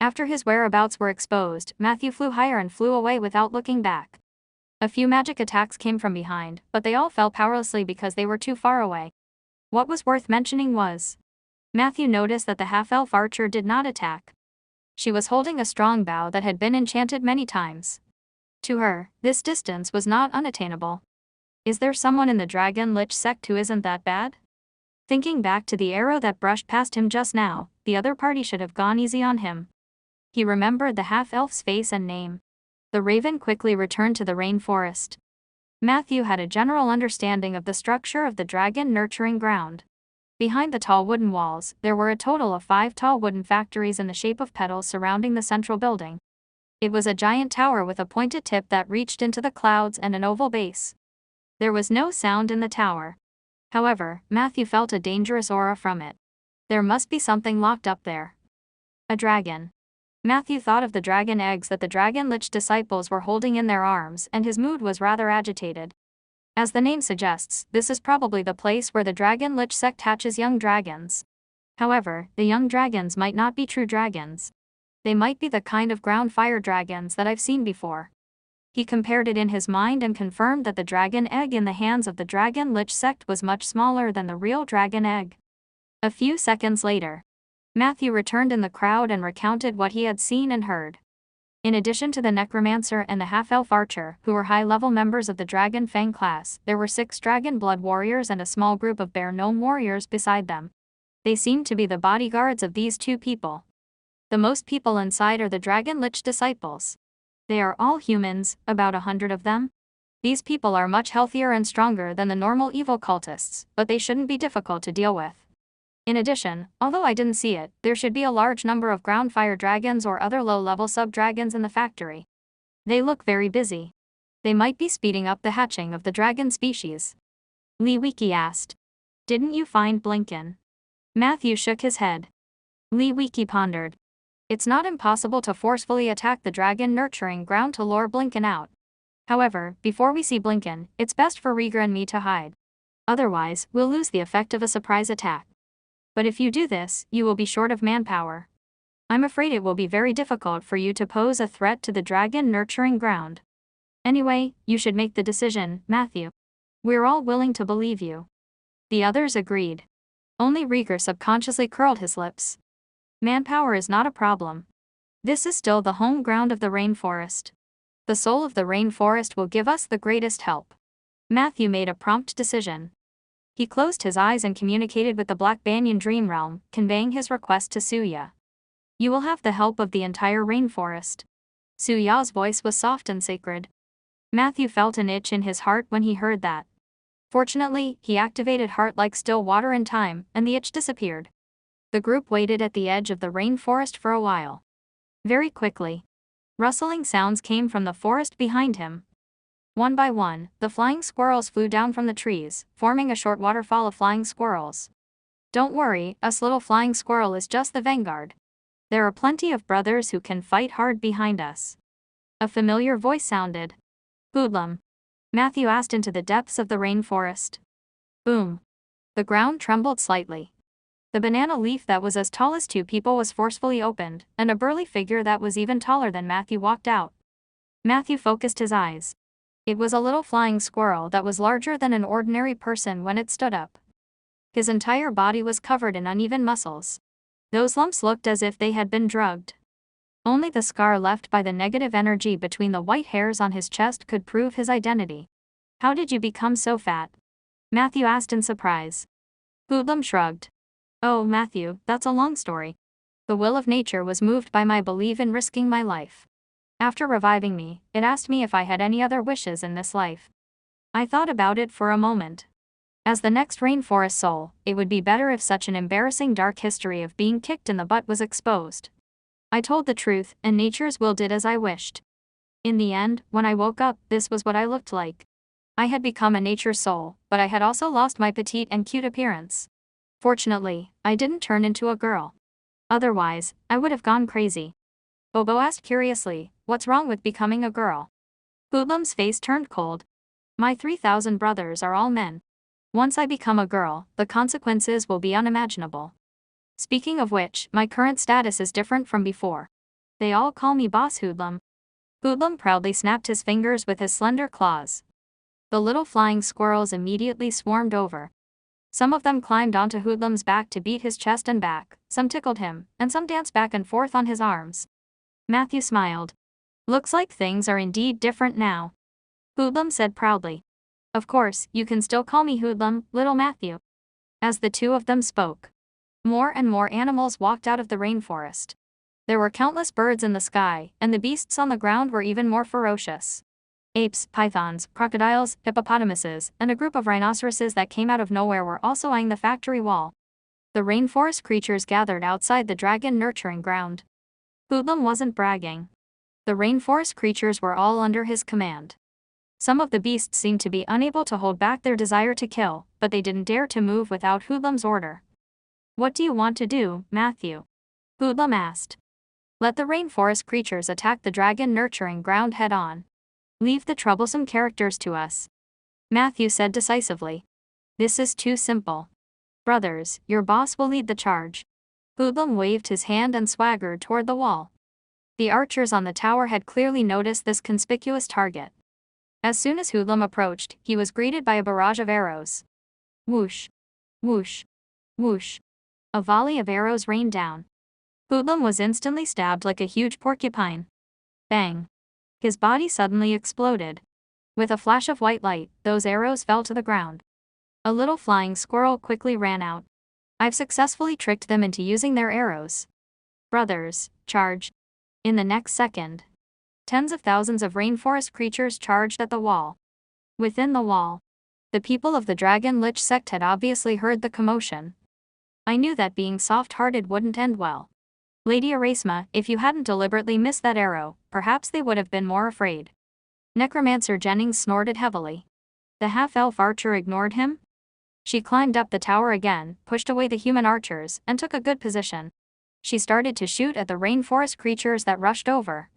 After his whereabouts were exposed, Matthew flew higher and flew away without looking back. A few magic attacks came from behind, but they all fell powerlessly because they were too far away. What was worth mentioning was, Matthew noticed that the half-elf archer did not attack. She was holding a strong bow that had been enchanted many times. To her, this distance was not unattainable. Is there someone in the Dragon Lich sect who isn't that bad? Thinking back to the arrow that brushed past him just now, the other party should have gone easy on him. He remembered the half-elf's face and name. The raven quickly returned to the rainforest. Matthew had a general understanding of the structure of the dragon nurturing ground. Behind the tall wooden walls, there were a total of 5 tall wooden factories in the shape of petals surrounding the central building. It was a giant tower with a pointed tip that reached into the clouds and an oval base. There was no sound in the tower. However, Matthew felt a dangerous aura from it. There must be something locked up there. A dragon. Matthew thought of the dragon eggs that the Dragon Lich disciples were holding in their arms, and his mood was rather agitated. As the name suggests, this is probably the place where the Dragon Lich sect hatches young dragons. However, the young dragons might not be true dragons. They might be the kind of ground fire dragons that I've seen before. He compared it in his mind and confirmed that the dragon egg in the hands of the Dragon Lich sect was much smaller than the real dragon egg. A few seconds later, Matthew returned in the crowd and recounted what he had seen and heard. In addition to the necromancer and the half-elf archer, who were high-level members of the Dragon Fang class, there were 6 dragon blood warriors and a small group of bear gnome warriors beside them. They seemed to be the bodyguards of these 2 people. The most people inside are the Dragon Lich disciples. They are all humans, about 100 of them. These people are much healthier and stronger than the normal evil cultists, but they shouldn't be difficult to deal with. In addition, although I didn't see it, there should be a large number of ground fire dragons or other low-level sub-dragons in the factory. They look very busy. They might be speeding up the hatching of the dragon species. Lee Wiki asked. Didn't you find Blinken? Matthew shook his head. Lee Wiki pondered. It's not impossible to forcefully attack the dragon nurturing ground to lure Blinken out. However, before we see Blinken, it's best for Rieger and me to hide. Otherwise, we'll lose the effect of a surprise attack. But if you do this, you will be short of manpower. I'm afraid it will be very difficult for you to pose a threat to the dragon nurturing ground. Anyway, you should make the decision, Matthew. We're all willing to believe you. The others agreed. Only Rieger subconsciously curled his lips. Manpower is not a problem. This is still the home ground of the rainforest. The soul of the rainforest will give us the greatest help. Matthew made a prompt decision. He closed his eyes and communicated with the Black Banyan Dream Realm, conveying his request to Suya. You will have the help of the entire rainforest. Suya's voice was soft and sacred. Matthew felt an itch in his heart when he heard that. Fortunately, he activated heart like still water in time, and the itch disappeared. The group waited at the edge of the rainforest for a while. Very quickly, rustling sounds came from the forest behind him. One by one, the flying squirrels flew down from the trees, forming a short waterfall of flying squirrels. Don't worry, us little flying squirrel is just the vanguard. There are plenty of brothers who can fight hard behind us. A familiar voice sounded. Hoodlum. Matthew asked into the depths of the rainforest. Boom. The ground trembled slightly. The banana leaf that was as tall as 2 people was forcefully opened, and a burly figure that was even taller than Matthew walked out. Matthew focused his eyes. It was a little flying squirrel that was larger than an ordinary person when it stood up. His entire body was covered in uneven muscles. Those lumps looked as if they had been drugged. Only the scar left by the negative energy between the white hairs on his chest could prove his identity. How did you become so fat? Matthew asked in surprise. Hoodlum shrugged. Oh, Matthew, that's a long story. The will of nature was moved by my belief in risking my life. After reviving me, it asked me if I had any other wishes in this life. I thought about it for a moment. As the next rainforest soul, it would be better if such an embarrassing dark history of being kicked in the butt was exposed. I told the truth, and nature's will did as I wished. In the end, when I woke up, this was what I looked like. I had become a nature soul, but I had also lost my petite and cute appearance. Fortunately, I didn't turn into a girl. Otherwise, I would have gone crazy. Bobo asked curiously, what's wrong with becoming a girl? Hoodlum's face turned cold. My 3,000 brothers are all men. Once I become a girl, the consequences will be unimaginable. Speaking of which, my current status is different from before. They all call me Boss Hoodlum. Hoodlum proudly snapped his fingers with his slender claws. The little flying squirrels immediately swarmed over. Some of them climbed onto Hoodlum's back to beat his chest and back, some tickled him, and some danced back and forth on his arms. Matthew smiled. Looks like things are indeed different now. Hoodlum said proudly. Of course, you can still call me Hoodlum, little Matthew. As the two of them spoke, more and more animals walked out of the rainforest. There were countless birds in the sky, and the beasts on the ground were even more ferocious. Apes, pythons, crocodiles, hippopotamuses, and a group of rhinoceroses that came out of nowhere were also eyeing the factory wall. The rainforest creatures gathered outside the dragon nurturing ground. Hoodlum wasn't bragging. The rainforest creatures were all under his command. Some of the beasts seemed to be unable to hold back their desire to kill, but they didn't dare to move without Hoodlum's order. What do you want to do, Matthew? Hoodlum asked. Let the rainforest creatures attack the dragon nurturing ground head on. Leave the troublesome characters to us. Matthew said decisively. This is too simple. Brothers, your boss will lead the charge. Hoodlum waved his hand and swaggered toward the wall. The archers on the tower had clearly noticed this conspicuous target. As soon as Hoodlum approached, he was greeted by a barrage of arrows. Whoosh! Whoosh! Whoosh! A volley of arrows rained down. Hoodlum was instantly stabbed like a huge porcupine. Bang! His body suddenly exploded. With a flash of white light, those arrows fell to the ground. A little flying squirrel quickly ran out. I've successfully tricked them into using their arrows. Brothers, charge. In the next second, tens of thousands of rainforest creatures charged at the wall. Within the wall, the people of the Dragon Lich sect had obviously heard the commotion. I knew that being soft-hearted wouldn't end well. Lady Erasma, if you hadn't deliberately missed that arrow, perhaps they would have been more afraid. Necromancer Jennings snorted heavily. The half-elf archer ignored him. She climbed up the tower again, pushed away the human archers, and took a good position. She started to shoot at the rainforest creatures that rushed over.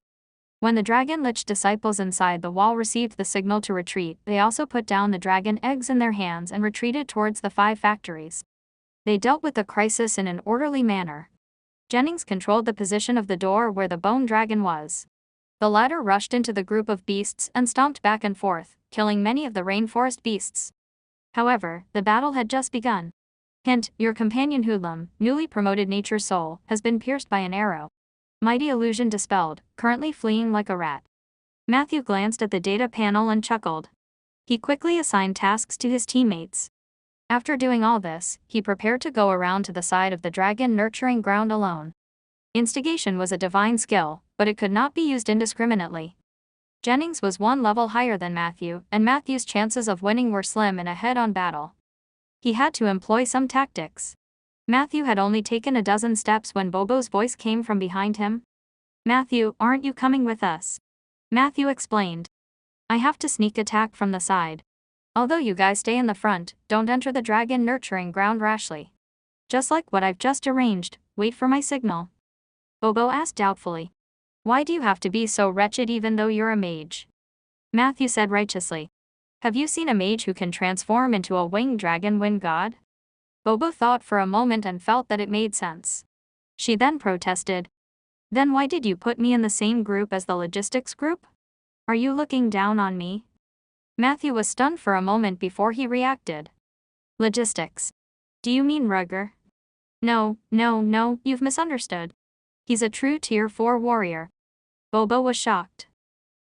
When the Dragon Lich disciples inside the wall received the signal to retreat, they also put down the dragon eggs in their hands and retreated towards the 5 factories. They dealt with the crisis in an orderly manner. Jennings controlled the position of the door where the bone dragon was. The latter rushed into the group of beasts and stomped back and forth, killing many of the rainforest beasts. However, the battle had just begun. Hint, your companion Hoodlum, newly promoted Nature Soul, has been pierced by an arrow. Mighty illusion dispelled, currently fleeing like a rat. Matthew glanced at the data panel and chuckled. He quickly assigned tasks to his teammates. After doing all this, he prepared to go around to the side of the dragon nurturing ground alone. Instigation was a divine skill, but it could not be used indiscriminately. Jennings was 1 level higher than Matthew, and Matthew's chances of winning were slim in a head-on battle. He had to employ some tactics. Matthew had only taken a dozen steps when Bobo's voice came from behind him. Matthew, aren't you coming with us? Matthew explained. I have to sneak attack from the side. Although you guys stay in the front, don't enter the dragon nurturing ground rashly. Just like what I've just arranged, wait for my signal. Bobo asked doubtfully. Why do you have to be so wretched even though you're a mage? Matthew said righteously. Have you seen a mage who can transform into a winged dragon wind god? Bobo thought for a moment and felt that it made sense. She then protested. Then why did you put me in the same group as the logistics group? Are you looking down on me? Matthew was stunned for a moment before he reacted. Logistics. Do you mean Rugger? No, you've misunderstood. He's a true tier 4 warrior. Bobo was shocked.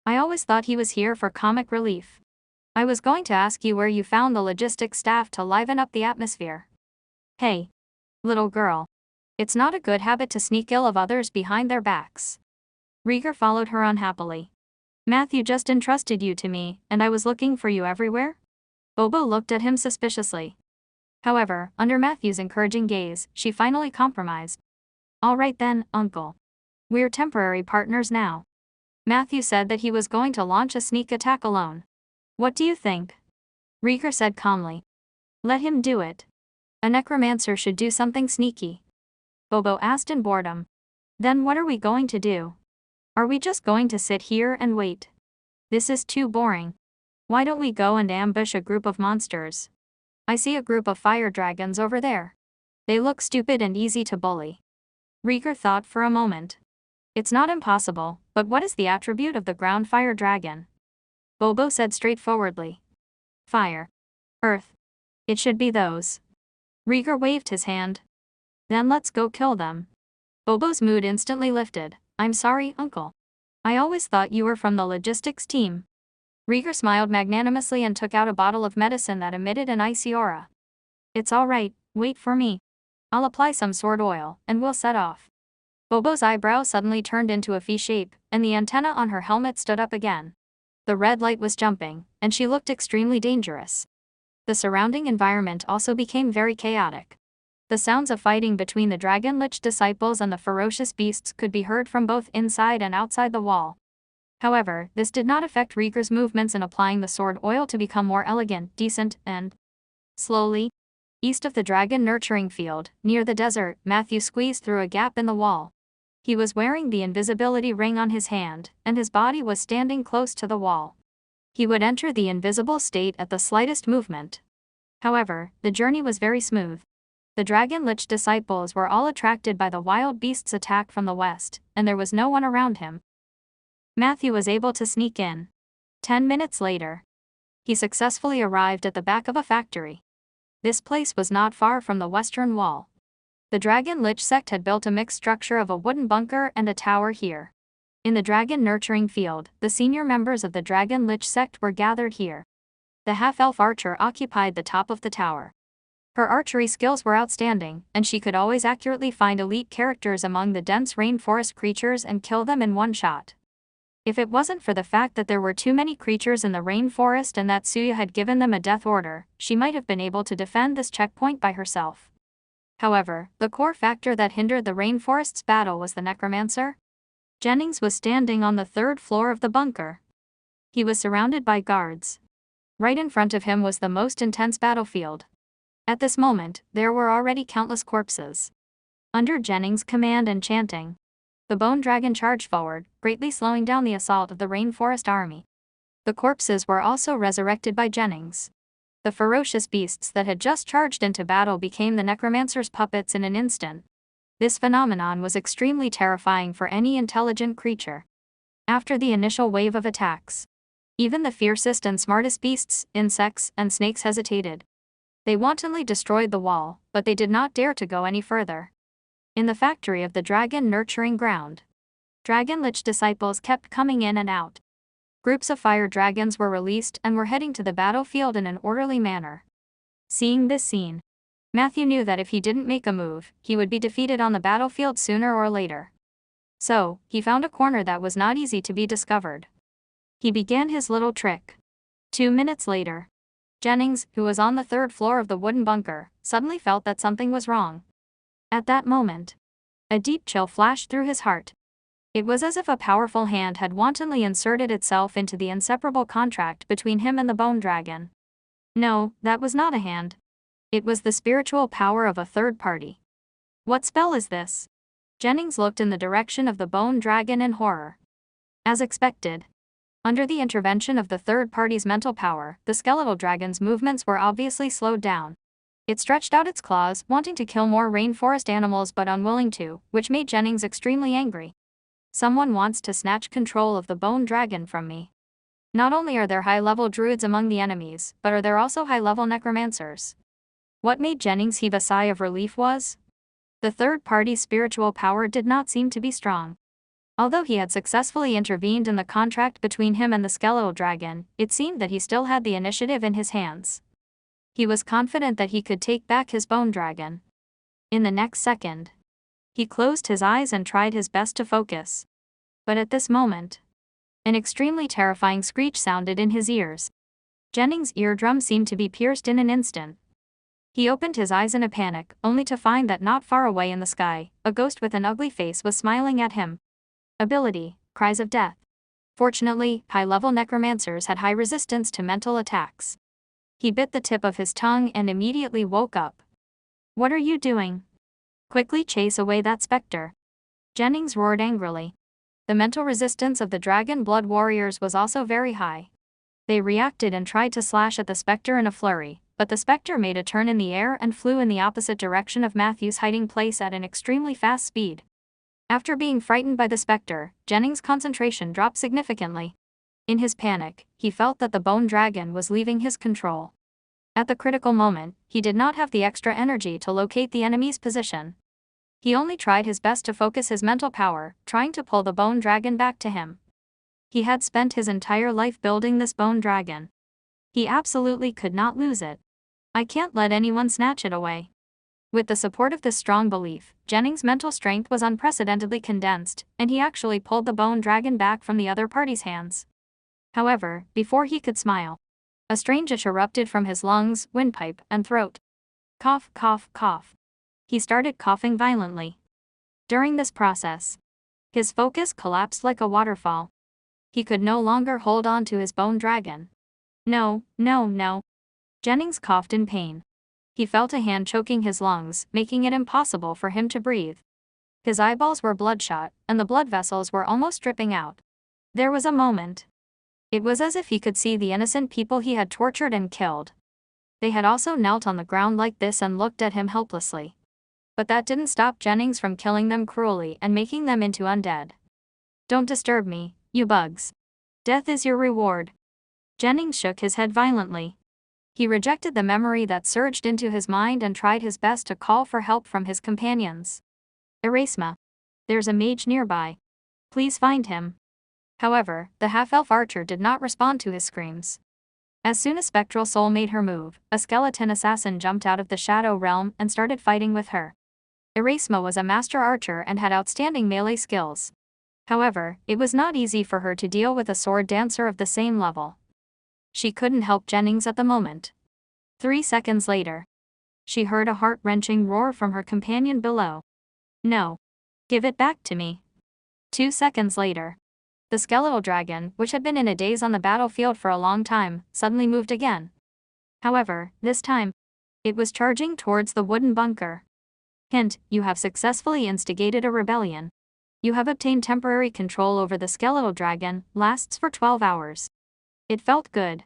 I always thought he was here for comic relief. I was going to ask you where you found the logistics staff to liven up the atmosphere. Hey, little girl. It's not a good habit to sneak ill of others behind their backs. Rieger followed her unhappily. Matthew just entrusted you to me, and I was looking for you everywhere? Bobo looked at him suspiciously. However, under Matthew's encouraging gaze, she finally compromised. All right then, Uncle. We're temporary partners now. Matthew said that he was going to launch a sneak attack alone. What do you think? Rieger said calmly. Let him do it. A necromancer should do something sneaky. Bobo asked in boredom. Then what are we going to do? Are we just going to sit here and wait? This is too boring. Why don't we go and ambush a group of monsters? I see a group of fire dragons over there. They look stupid and easy to bully. Rieger thought for a moment. It's not impossible, but what is the attribute of the ground fire dragon? Bobo said straightforwardly. Fire. Earth. It should be those. Rieger waved his hand. Then let's go kill them. Bobo's mood instantly lifted. I'm sorry, uncle. I always thought you were from the logistics team. Rieger smiled magnanimously and took out a bottle of medicine that emitted an icy aura. It's all right, wait for me. I'll apply some sword oil, and we'll set off. Bobo's eyebrow suddenly turned into a V shape, and the antenna on her helmet stood up again. The red light was jumping, and she looked extremely dangerous. The surrounding environment also became very chaotic. The sounds of fighting between the Dragon Lich disciples and the ferocious beasts could be heard from both inside and outside the wall. However, this did not affect Rieger's movements in applying the sword oil to become more elegant, decent, and slowly. East of the dragon nurturing field, near the desert, Matthew squeezed through a gap in the wall. He was wearing the invisibility ring on his hand, and his body was standing close to the wall. He would enter the invisible state at the slightest movement. However, the journey was very smooth. The Dragon Lich disciples were all attracted by the wild beast's attack from the west, and there was no one around him. Matthew was able to sneak in. 10 minutes later, he successfully arrived at the back of a factory. This place was not far from the western wall. The Dragon Lich sect had built a mixed structure of a wooden bunker and a tower here. In the dragon nurturing field, the senior members of the Dragon Lich sect were gathered here. The half-elf archer occupied the top of the tower. Her archery skills were outstanding, and she could always accurately find elite characters among the dense rainforest creatures and kill them in one shot. If it wasn't for the fact that there were too many creatures in the rainforest and that Suya had given them a death order, she might have been able to defend this checkpoint by herself. However, the core factor that hindered the rainforest's battle was the necromancer. Jennings was standing on the third floor of the bunker. He was surrounded by guards. Right in front of him was the most intense battlefield. At this moment, there were already countless corpses. Under Jennings' command and chanting, the bone dragon charged forward, greatly slowing down the assault of the rainforest army. The corpses were also resurrected by Jennings. The ferocious beasts that had just charged into battle became the necromancer's puppets in an instant. This phenomenon was extremely terrifying for any intelligent creature. After the initial wave of attacks, even the fiercest and smartest beasts, insects, and snakes hesitated. They wantonly destroyed the wall, but they did not dare to go any further. In the factory of the dragon nurturing ground, Dragon Lich disciples kept coming in and out. Groups of fire dragons were released and were heading to the battlefield in an orderly manner. Seeing this scene, Matthew knew that if he didn't make a move, he would be defeated on the battlefield sooner or later. So, he found a corner that was not easy to be discovered. He began his little trick. 2 minutes later, Jennings, who was on the third floor of the wooden bunker, suddenly felt that something was wrong. At that moment, a deep chill flashed through his heart. It was as if a powerful hand had wantonly inserted itself into the inseparable contract between him and the bone dragon. No, that was not a hand. It was the spiritual power of a third party. What spell is this? Jennings looked in the direction of the bone dragon in horror. As expected, under the intervention of the third party's mental power, the skeletal dragon's movements were obviously slowed down. It stretched out its claws, wanting to kill more rainforest animals but unwilling to, which made Jennings extremely angry. Someone wants to snatch control of the bone dragon from me. Not only are there high-level druids among the enemies, but are there also high-level necromancers? What made Jennings heave a sigh of relief was the third party's spiritual power did not seem to be strong. Although he had successfully intervened in the contract between him and the skeletal dragon, it seemed that he still had the initiative in his hands. He was confident that he could take back his bone dragon. In the next second, he closed his eyes and tried his best to focus. But at this moment, an extremely terrifying screech sounded in his ears. Jennings' eardrum seemed to be pierced in an instant. He opened his eyes in a panic, only to find that not far away in the sky, a ghost with an ugly face was smiling at him. Ability: Cries of Death. Fortunately, high-level necromancers had high resistance to mental attacks. He bit the tip of his tongue and immediately woke up. What are you doing? Quickly chase away that specter. Jennings roared angrily. The mental resistance of the Dragon Blood Warriors was also very high. They reacted and tried to slash at the specter in a flurry, but the specter made a turn in the air and flew in the opposite direction of Matthew's hiding place at an extremely fast speed. After being frightened by the specter, Jennings' concentration dropped significantly. In his panic, he felt that the bone dragon was leaving his control. At the critical moment, he did not have the extra energy to locate the enemy's position. He only tried his best to focus his mental power, trying to pull the bone dragon back to him. He had spent his entire life building this bone dragon. He absolutely could not lose it. I can't let anyone snatch it away. With the support of this strong belief, Jennings' mental strength was unprecedentedly condensed, and he actually pulled the bone dragon back from the other party's hands. However, before he could smile, a strange itch erupted from his lungs, windpipe, and throat. Cough, cough, cough. He started coughing violently. During this process, his focus collapsed like a waterfall. He could no longer hold on to his bone dragon. No, no, no. Jennings coughed in pain. He felt a hand choking his lungs, making it impossible for him to breathe. His eyeballs were bloodshot, and the blood vessels were almost dripping out. There was a moment. It was as if he could see the innocent people he had tortured and killed. They had also knelt on the ground like this and looked at him helplessly. But that didn't stop Jennings from killing them cruelly and making them into undead. Don't disturb me, you bugs. Death is your reward. Jennings shook his head violently. He rejected the memory that surged into his mind and tried his best to call for help from his companions. Erasma. There's a mage nearby. Please find him. However, the half-elf archer did not respond to his screams. As soon as Spectral Soul made her move, a skeleton assassin jumped out of the Shadow Realm and started fighting with her. Erasma was a master archer and had outstanding melee skills. However, it was not easy for her to deal with a sword dancer of the same level. She couldn't help Jennings at the moment. 3 seconds later, she heard a heart-wrenching roar from her companion below. No. Give it back to me. 2 seconds later, the skeletal dragon, which had been in a daze on the battlefield for a long time, suddenly moved again. However, this time, it was charging towards the wooden bunker. Hint, you have successfully instigated a rebellion. You have obtained temporary control over the skeletal dragon, lasts for 12 hours. It felt good.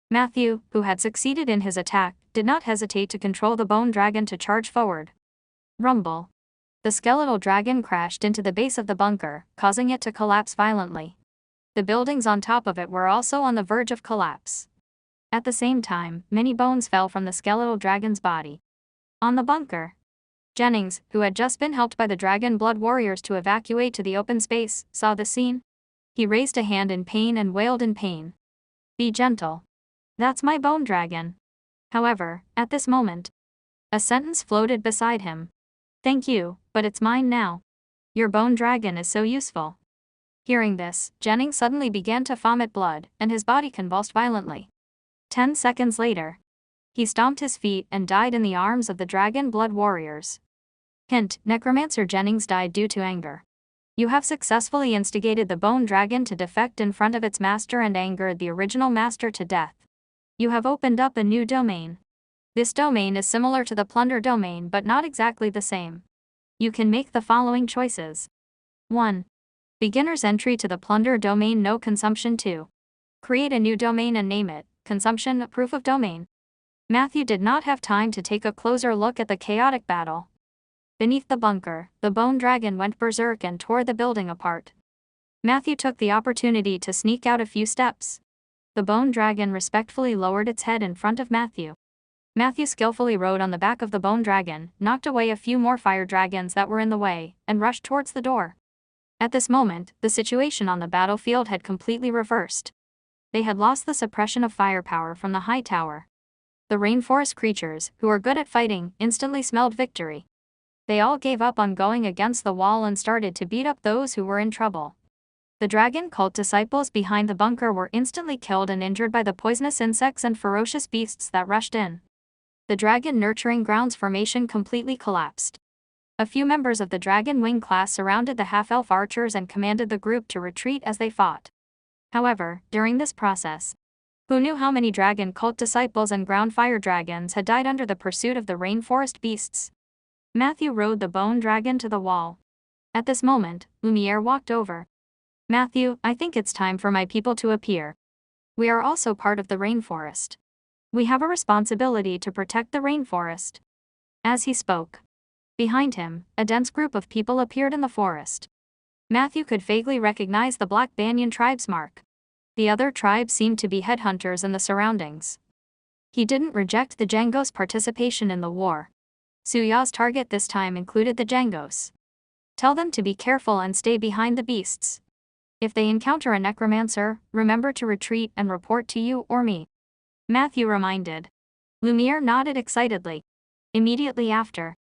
Matthew, who had succeeded in his attack, did not hesitate to control the bone dragon to charge forward. Rumble. The skeletal dragon crashed into the base of the bunker, causing it to collapse violently. The buildings on top of it were also on the verge of collapse. At the same time, many bones fell from the skeletal dragon's body. On the bunker, Jennings, who had just been helped by the dragon blood warriors to evacuate to the open space, saw the scene. He raised a hand in pain and wailed in pain. Be gentle. That's my bone dragon. However, at this moment, a sentence floated beside him. Thank you, but it's mine now. Your bone dragon is so useful. Hearing this, Jennings suddenly began to vomit blood, and his body convulsed violently. 10 seconds later, he stomped his feet and died in the arms of the dragon blood warriors. Hint, necromancer Jennings died due to anger. You have successfully instigated the bone dragon to defect in front of its master and angered the original master to death. You have opened up a new domain. This domain is similar to the plunder domain but not exactly the same. You can make the following choices. 1. Beginner's entry to the plunder domain, no consumption. 2. Create a new domain and name it, consumption, proof of domain. Matthew did not have time to take a closer look at the chaotic battle. Beneath the bunker, the bone dragon went berserk and tore the building apart. Matthew took the opportunity to sneak out a few steps. The bone dragon respectfully lowered its head in front of Matthew. Matthew skillfully rode on the back of the bone dragon, knocked away a few more fire dragons that were in the way, and rushed towards the door. At this moment, the situation on the battlefield had completely reversed. They had lost the suppression of firepower from the high tower. The rainforest creatures, who were good at fighting, instantly smelled victory. They all gave up on going against the wall and started to beat up those who were in trouble. The dragon cult disciples behind the bunker were instantly killed and injured by the poisonous insects and ferocious beasts that rushed in. The dragon nurturing grounds formation completely collapsed. A few members of the Dragon Wing class surrounded the half-elf archers and commanded the group to retreat as they fought. However, during this process, who knew how many dragon cult disciples and ground fire dragons had died under the pursuit of the rainforest beasts? Matthew rode the bone dragon to the wall. At this moment, Lumiere walked over. Matthew, I think it's time for my people to appear. We are also part of the rainforest. We have a responsibility to protect the rainforest. As he spoke, Behind him, a dense group of people appeared in the forest. Matthew could vaguely recognize the Black Banyan tribe's mark. The other tribes seemed to be headhunters in the surroundings. He didn't reject the Jangos' participation in the war. Suya's target this time included the Jangos. Tell them to be careful and stay behind the beasts. If they encounter a necromancer, remember to retreat and report to you or me. Matthew reminded. Lumiere nodded excitedly. Immediately after,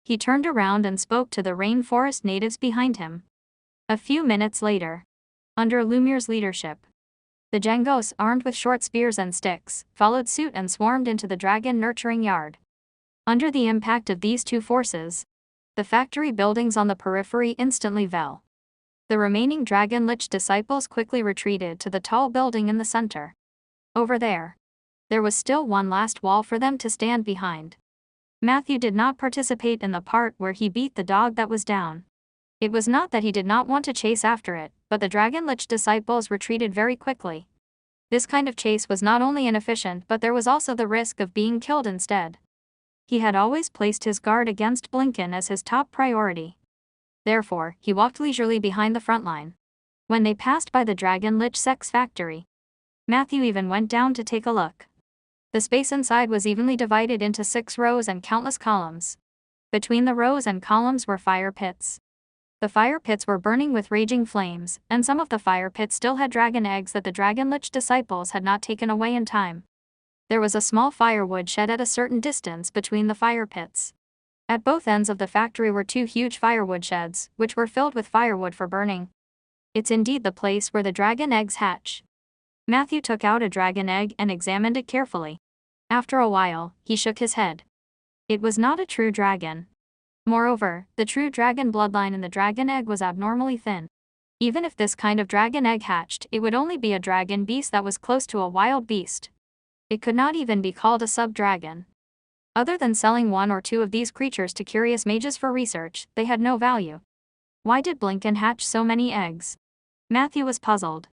he turned around and spoke to the rainforest natives behind him. A few minutes later, under Lumiere's leadership, the Jangos, armed with short spears and sticks, followed suit and swarmed into the dragon nurturing yard. Under the impact of these two forces, the factory buildings on the periphery instantly fell. The remaining Dragon Lich disciples quickly retreated to the tall building in the center. Over there was still one last wall for them to stand behind. Matthew did not participate in the part where he beat the dog that was down. It was not that he did not want to chase after it, but the Dragon Lich disciples retreated very quickly. This kind of chase was not only inefficient, but there was also the risk of being killed instead. He had always placed his guard against Blinken as his top priority. Therefore, he walked leisurely behind the front line. When they passed by the Dragon Lich sex factory, Matthew even went down to take a look. The space inside was evenly divided into 6 rows and countless columns. Between the rows and columns were fire pits. The fire pits were burning with raging flames, and some of the fire pits still had dragon eggs that the Dragon Lich disciples had not taken away in time. There was a small firewood shed at a certain distance between the fire pits. At both ends of the factory were 2 huge firewood sheds, which were filled with firewood for burning. It's indeed the place where the dragon eggs hatch. Matthew took out a dragon egg and examined it carefully. After a while, he shook his head. It was not a true dragon. Moreover, the true dragon bloodline in the dragon egg was abnormally thin. Even if this kind of dragon egg hatched, it would only be a dragon beast that was close to a wild beast. It could not even be called a sub-dragon. Other than selling 1 or 2 of these creatures to curious mages for research, they had no value. Why did Blinken hatch so many eggs? Matthew was puzzled.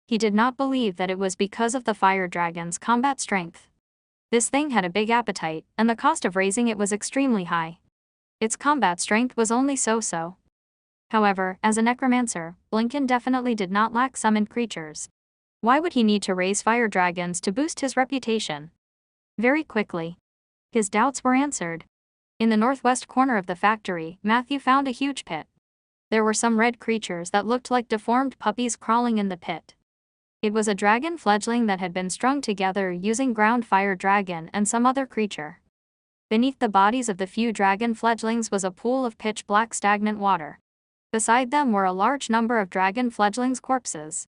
He did not believe that it was because of the fire dragon's combat strength. This thing had a big appetite, and the cost of raising it was extremely high. Its combat strength was only so-so. However, as a necromancer, Blinken definitely did not lack summoned creatures. Why would he need to raise fire dragons to boost his reputation? Very quickly, his doubts were answered. In the northwest corner of the factory, Matthew found a huge pit. There were some red creatures that looked like deformed puppies crawling in the pit. It was a dragon fledgling that had been strung together using ground fire dragon and some other creature. Beneath the bodies of the few dragon fledglings was a pool of pitch-black stagnant water. Beside them were a large number of dragon fledglings' corpses.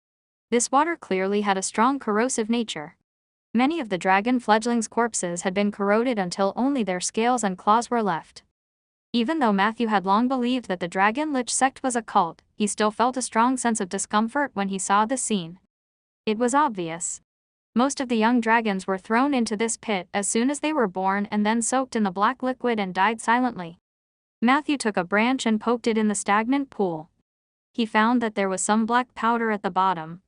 This water clearly had a strong corrosive nature. Many of the dragon fledglings' corpses had been corroded until only their scales and claws were left. Even though Matthew had long believed that the Dragon Lich sect was a cult, he still felt a strong sense of discomfort when he saw the scene. It was obvious. Most of the young dragons were thrown into this pit as soon as they were born and then soaked in the black liquid and died silently. Matthew took a branch and poked it in the stagnant pool. He found that there was some black powder at the bottom.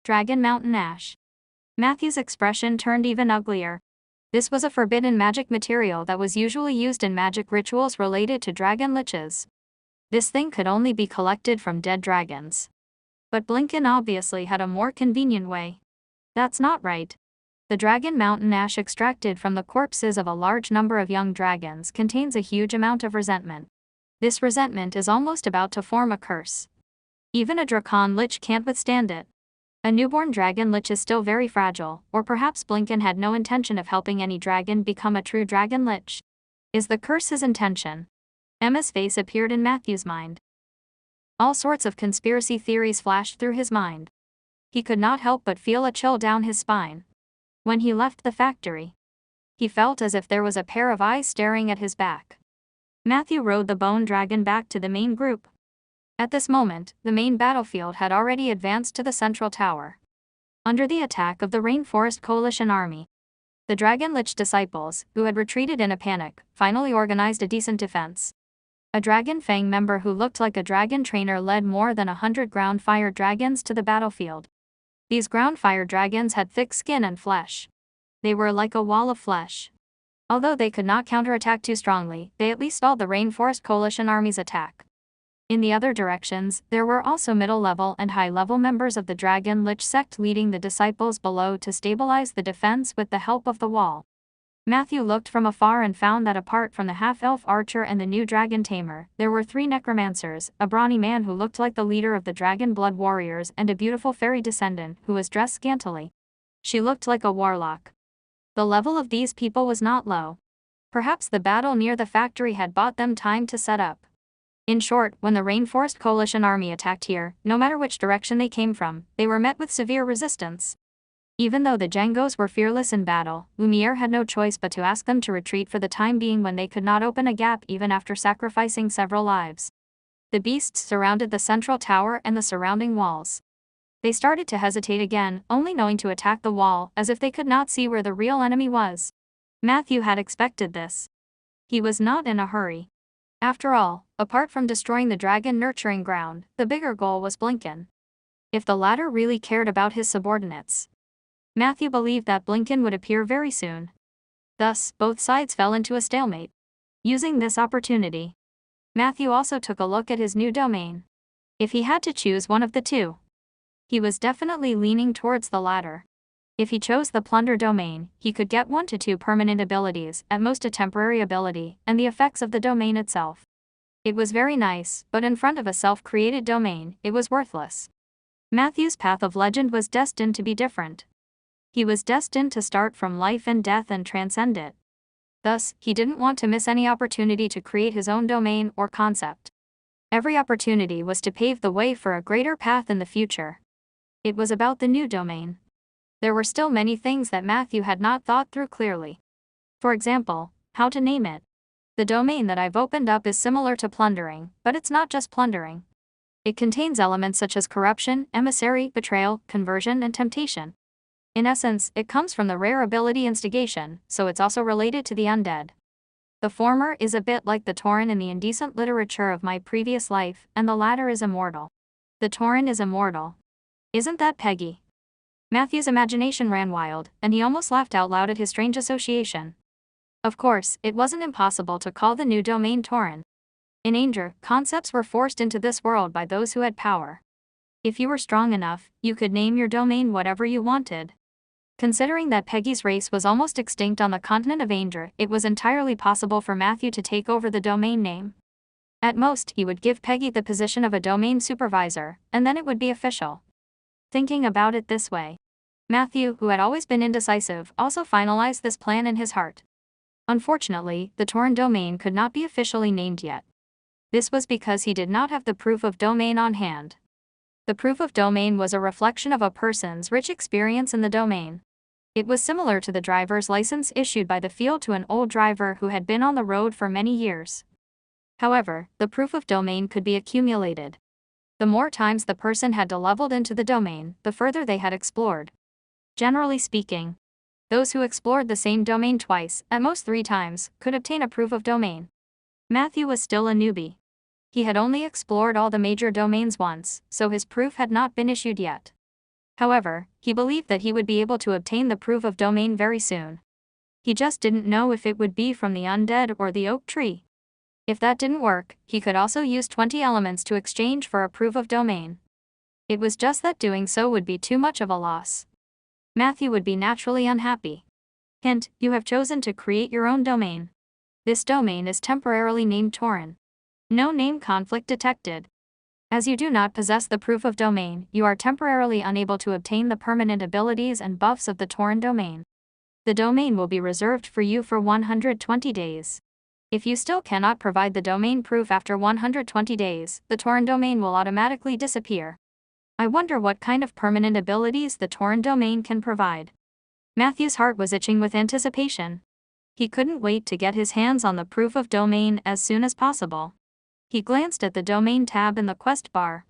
Dragon Mountain Ash. Matthew's expression turned even uglier. This was a forbidden magic material that was usually used in magic rituals related to dragon liches. This thing could only be collected from dead dragons. But Blinken obviously had a more convenient way. That's not right. The Dragon Mountain Ash extracted from the corpses of a large number of young dragons contains a huge amount of resentment. This resentment is almost about to form a curse. Even a Dracon Lich can't withstand it. A newborn dragon lich is still very fragile, or perhaps Blinken had no intention of helping any dragon become a true dragon lich. Is the curse his intention? Emma's face appeared in Matthew's mind. All sorts of conspiracy theories flashed through his mind. He could not help but feel a chill down his spine. When he left the factory, he felt as if there was a pair of eyes staring at his back. Matthew rode the bone dragon back to the main group. At this moment, the main battlefield had already advanced to the central tower. Under the attack of the Rainforest Coalition army, the Dragon Lich disciples, who had retreated in a panic, finally organized a decent defense. A Dragon Fang member who looked like a dragon trainer led more than 100 ground fire dragons to the battlefield. These ground fire dragons had thick skin and flesh. They were like a wall of flesh. Although they could not counterattack too strongly, they at least stalled the Rainforest Coalition Army's attack. In the other directions, there were also middle-level and high-level members of the Dragon Lich sect leading the disciples below to stabilize the defense with the help of the wall. Matthew looked from afar and found that apart from the half-elf archer and the new dragon tamer, there were 3 necromancers, a brawny man who looked like the leader of the dragon blood warriors and a beautiful fairy descendant who was dressed scantily. She looked like a warlock. The level of these people was not low. Perhaps the battle near the factory had bought them time to set up. In short, when the Rainforest Coalition army attacked here, no matter which direction they came from, they were met with severe resistance. Even though the Jengos were fearless in battle, Lumiere had no choice but to ask them to retreat for the time being when they could not open a gap even after sacrificing several lives. The beasts surrounded the central tower and the surrounding walls. They started to hesitate again, only knowing to attack the wall, as if they could not see where the real enemy was. Matthew had expected this. He was not in a hurry. After all, apart from destroying the dragon nurturing ground, the bigger goal was Blinken. If the latter really cared about his subordinates, Matthew believed that Blinken would appear very soon. Thus, both sides fell into a stalemate. Using this opportunity, Matthew also took a look at his new domain. If he had to choose one of the two, he was definitely leaning towards the latter. If he chose the plunder domain, he could get 1 to 2 permanent abilities, at most a temporary ability, and the effects of the domain itself. It was very nice, but in front of a self-created domain, it was worthless. Matthew's path of legend was destined to be different. He was destined to start from life and death and transcend it. Thus, he didn't want to miss any opportunity to create his own domain or concept. Every opportunity was to pave the way for a greater path in the future. It was about the new domain. There were still many things that Matthew had not thought through clearly. For example, how to name it. The domain that I've opened up is similar to plundering, but it's not just plundering. It contains elements such as corruption, emissary, betrayal, conversion, and temptation. In essence, it comes from the rare ability instigation, so it's also related to the undead. The former is a bit like the Tauren in the indecent literature of my previous life, and the latter is immortal. The Tauren is immortal. Isn't that Peggy? Matthew's imagination ran wild, and he almost laughed out loud at his strange association. Of course, it wasn't impossible to call the new domain Tauren. In Anger, concepts were forced into this world by those who had power. If you were strong enough, you could name your domain whatever you wanted. Considering that Peggy's race was almost extinct on the continent of Anger, it was entirely possible for Matthew to take over the domain name. At most, he would give Peggy the position of a domain supervisor, and then it would be official. Thinking about it this way, Matthew, who had always been indecisive, also finalized this plan in his heart. Unfortunately, the Tauren domain could not be officially named yet. This was because he did not have the proof of domain on hand. The proof of domain was a reflection of a person's rich experience in the domain. It was similar to the driver's license issued by the field to an old driver who had been on the road for many years. However, the proof of domain could be accumulated. The more times the person had leveled into the domain, the further they had explored. Generally speaking, those who explored the same domain twice, at most 3 times, could obtain a proof of domain. Matthew was still a newbie. He had only explored all the major domains once, so his proof had not been issued yet. However, he believed that he would be able to obtain the proof of domain very soon. He just didn't know if it would be from the undead or the oak tree. If that didn't work, he could also use 20 elements to exchange for a proof of domain. It was just that doing so would be too much of a loss. Matthew would be naturally unhappy. Hint, you have chosen to create your own domain. This domain is temporarily named Tauren. No name conflict detected. As you do not possess the proof of domain, you are temporarily unable to obtain the permanent abilities and buffs of the Tauren domain. The domain will be reserved for you for 120 days. If you still cannot provide the domain proof after 120 days, the Tauren domain will automatically disappear. I wonder what kind of permanent abilities the Tauren domain can provide. Matthew's heart was itching with anticipation. He couldn't wait to get his hands on the proof of domain as soon as possible. He glanced at the domain tab in the quest bar.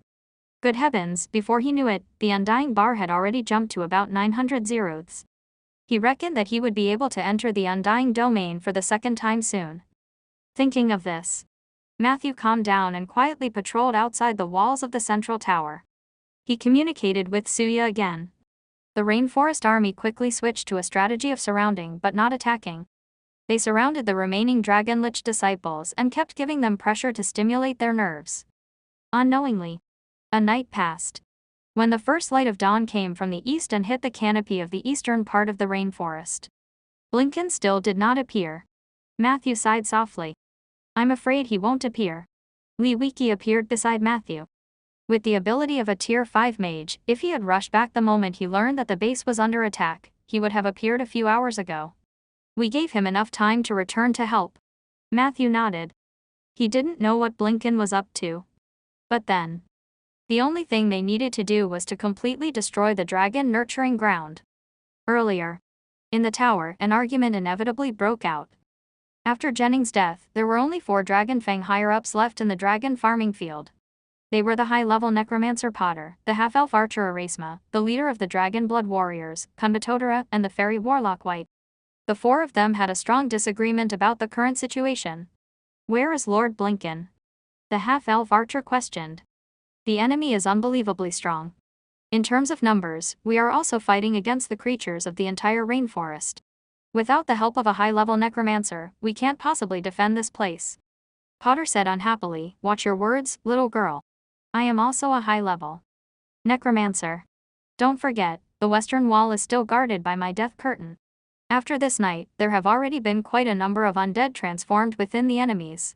Good heavens, before he knew it, the undying bar had already jumped to about 900 zeroths. He reckoned that he would be able to enter the undying domain for the second time soon. Thinking of this, Matthew calmed down and quietly patrolled outside the walls of the central tower. He communicated with Suya again. The Rainforest army quickly switched to a strategy of surrounding but not attacking. They surrounded the remaining Dragon Lich disciples and kept giving them pressure to stimulate their nerves. Unknowingly, a night passed. When the first light of dawn came from the east and hit the canopy of the eastern part of the rainforest, Blinken still did not appear. Matthew sighed softly. I'm afraid he won't appear. Li Wiki appeared beside Matthew. With the ability of a Tier 5 mage, if he had rushed back the moment he learned that the base was under attack, he would have appeared a few hours ago. We gave him enough time to return to help. Matthew nodded. He didn't know what Blinken was up to. But then, the only thing they needed to do was to completely destroy the dragon nurturing ground. Earlier, in the tower, an argument inevitably broke out. After Jennings' death, there were only 4 Dragonfang higher-ups left in the dragon farming field. They were the high-level necromancer Potter, the half-elf archer Erasma, the leader of the dragon blood warriors, Kunbatodara, and the fairy warlock White. The 4 of them had a strong disagreement about the current situation. Where is Lord Blinken? The half-elf archer questioned. The enemy is unbelievably strong. In terms of numbers, we are also fighting against the creatures of the entire rainforest. Without the help of a high-level necromancer, we can't possibly defend this place. Potter said unhappily, watch your words, little girl. I am also a high-level necromancer. Don't forget, the western wall is still guarded by my death curtain. After this night, there have already been quite a number of undead transformed within the enemies.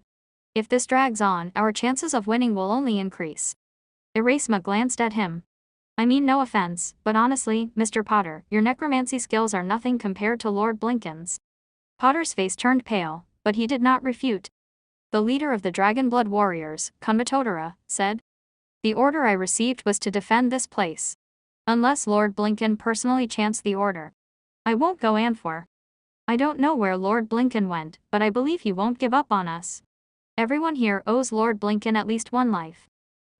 If this drags on, our chances of winning will only increase. Erasma glanced at him. I mean no offense, but honestly, Mr. Potter, your necromancy skills are nothing compared to Lord Blinken's. Potter's face turned pale, but he did not refute. The leader of the Dragon Blood Warriors, Kunbatodara, said, the order I received was to defend this place. Unless Lord Blinken personally chants the order, I won't go Anfor. I don't know where Lord Blinken went, but I believe he won't give up on us. Everyone here owes Lord Blinken at least one life.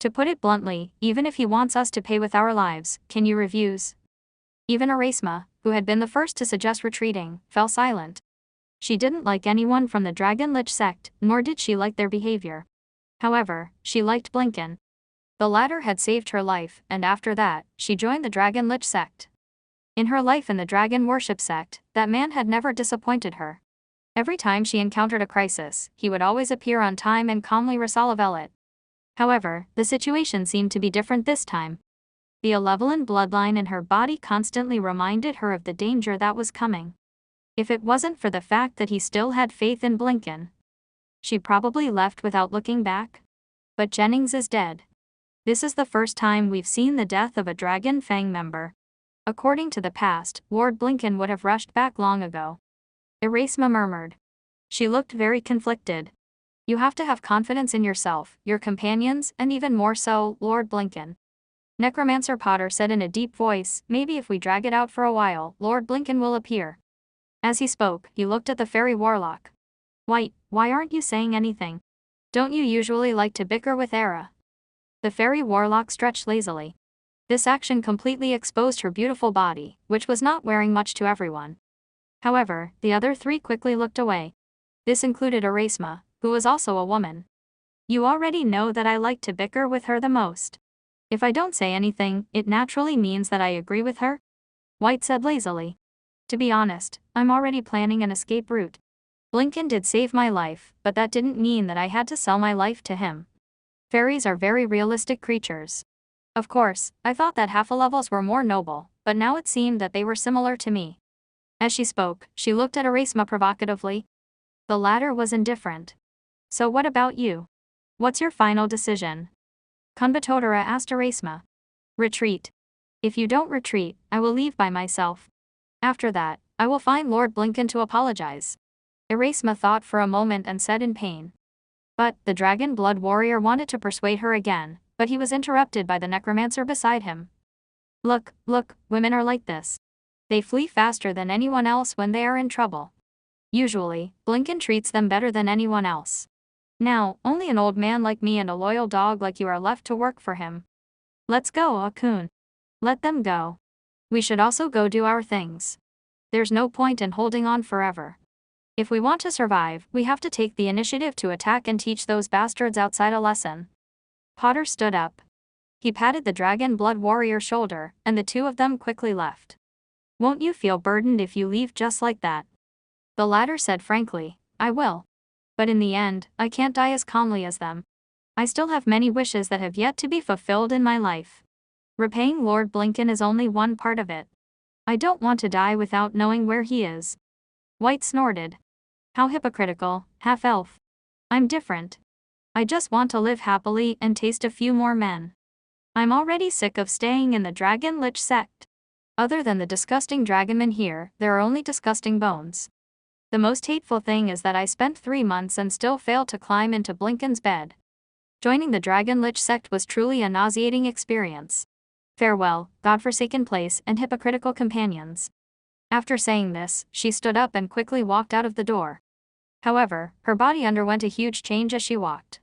To put it bluntly, even if he wants us to pay with our lives, can you refuse? Even Erasma, who had been the first to suggest retreating, fell silent. She didn't like anyone from the Dragon Lich sect, nor did she like their behavior. However, she liked Blinken. The latter had saved her life, and after that, she joined the Dragon Lich sect. In her life in the Dragon Worship sect, that man had never disappointed her. Every time she encountered a crisis, he would always appear on time and calmly resolve it. However, the situation seemed to be different this time. The Alevelin bloodline in her body constantly reminded her of the danger that was coming. If it wasn't for the fact that he still had faith in Blinken, she probably left without looking back. But Jennings is dead. This is the first time we've seen the death of a Dragon Fang member. According to the past, Lord Blinken would have rushed back long ago. Erasma murmured. She looked very conflicted. You have to have confidence in yourself, your companions, and even more so, Lord Blinken. Necromancer Potter said in a deep voice, maybe if we drag it out for a while, Lord Blinken will appear. As he spoke, he looked at the fairy warlock. White, why aren't you saying anything? Don't you usually like to bicker with Era? The fairy warlock stretched lazily. This action completely exposed her beautiful body, which was not wearing much to everyone. However, the other 3 quickly looked away. This included Erasma, who was also a woman. You already know that I like to bicker with her the most. If I don't say anything, it naturally means that I agree with her? White said lazily. To be honest, I'm already planning an escape route. Blinken did save my life, but that didn't mean that I had to sell my life to him. Fairies are very realistic creatures. Of course, I thought that half-levels were more noble, but now it seemed that they were similar to me. As she spoke, she looked at Erasma provocatively. The latter was indifferent. So what about you? What's your final decision? Kunbatodara asked Erasma. Retreat. If you don't retreat, I will leave by myself. After that, I will find Lord Blinken to apologize. Erasma thought for a moment and said in pain. But, the Dragon Blood Warrior wanted to persuade her again, but he was interrupted by the necromancer beside him. Look, women are like this. They flee faster than anyone else when they are in trouble. Usually, Blinken treats them better than anyone else. Now, only an old man like me and a loyal dog like you are left to work for him. Let's go, Akun. Let them go. We should also go do our things. There's no point in holding on forever. If we want to survive, we have to take the initiative to attack and teach those bastards outside a lesson. Potter stood up. He patted the Dragon Blood Warrior's shoulder, and the 2 of them quickly left. Won't you feel burdened if you leave just like that? The latter said frankly, I will. But in the end, I can't die as calmly as them. I still have many wishes that have yet to be fulfilled in my life. Repaying Lord Blinken is only one part of it. I don't want to die without knowing where he is. White snorted. How hypocritical, half-elf. I'm different. I just want to live happily and taste a few more men. I'm already sick of staying in the Dragon Lich sect. Other than the disgusting dragonmen here, there are only disgusting bones. The most hateful thing is that I spent 3 months and still failed to climb into Blinken's bed. Joining the Dragon Lich sect was truly a nauseating experience. Farewell, godforsaken place and hypocritical companions. After saying this, she stood up and quickly walked out of the door. However, her body underwent a huge change as she walked.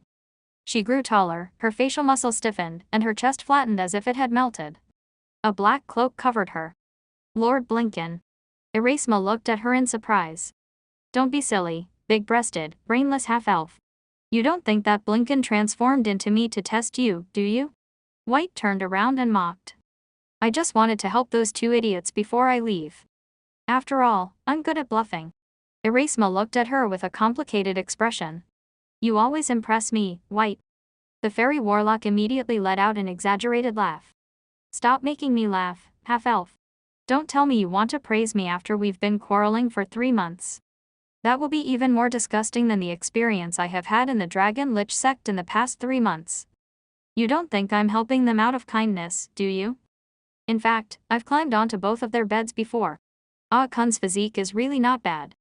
She grew taller, her facial muscles stiffened, and her chest flattened as if it had melted. A black cloak covered her. Lord Blinken. Erasma looked at her in surprise. Don't be silly, big-breasted, brainless half-elf. You don't think that Blinken transformed into me to test you, do you? White turned around and mocked. I just wanted to help those 2 idiots before I leave. After all, I'm good at bluffing. Erasma looked at her with a complicated expression. You always impress me, White. The fairy warlock immediately let out an exaggerated laugh. Stop making me laugh, half-elf. Don't tell me you want to praise me after we've been quarreling for 3 months. That will be even more disgusting than the experience I have had in the Dragon Lich sect in the past 3 months. You don't think I'm helping them out of kindness, do you? In fact, I've climbed onto both of their beds before. Ah Kun's physique is really not bad.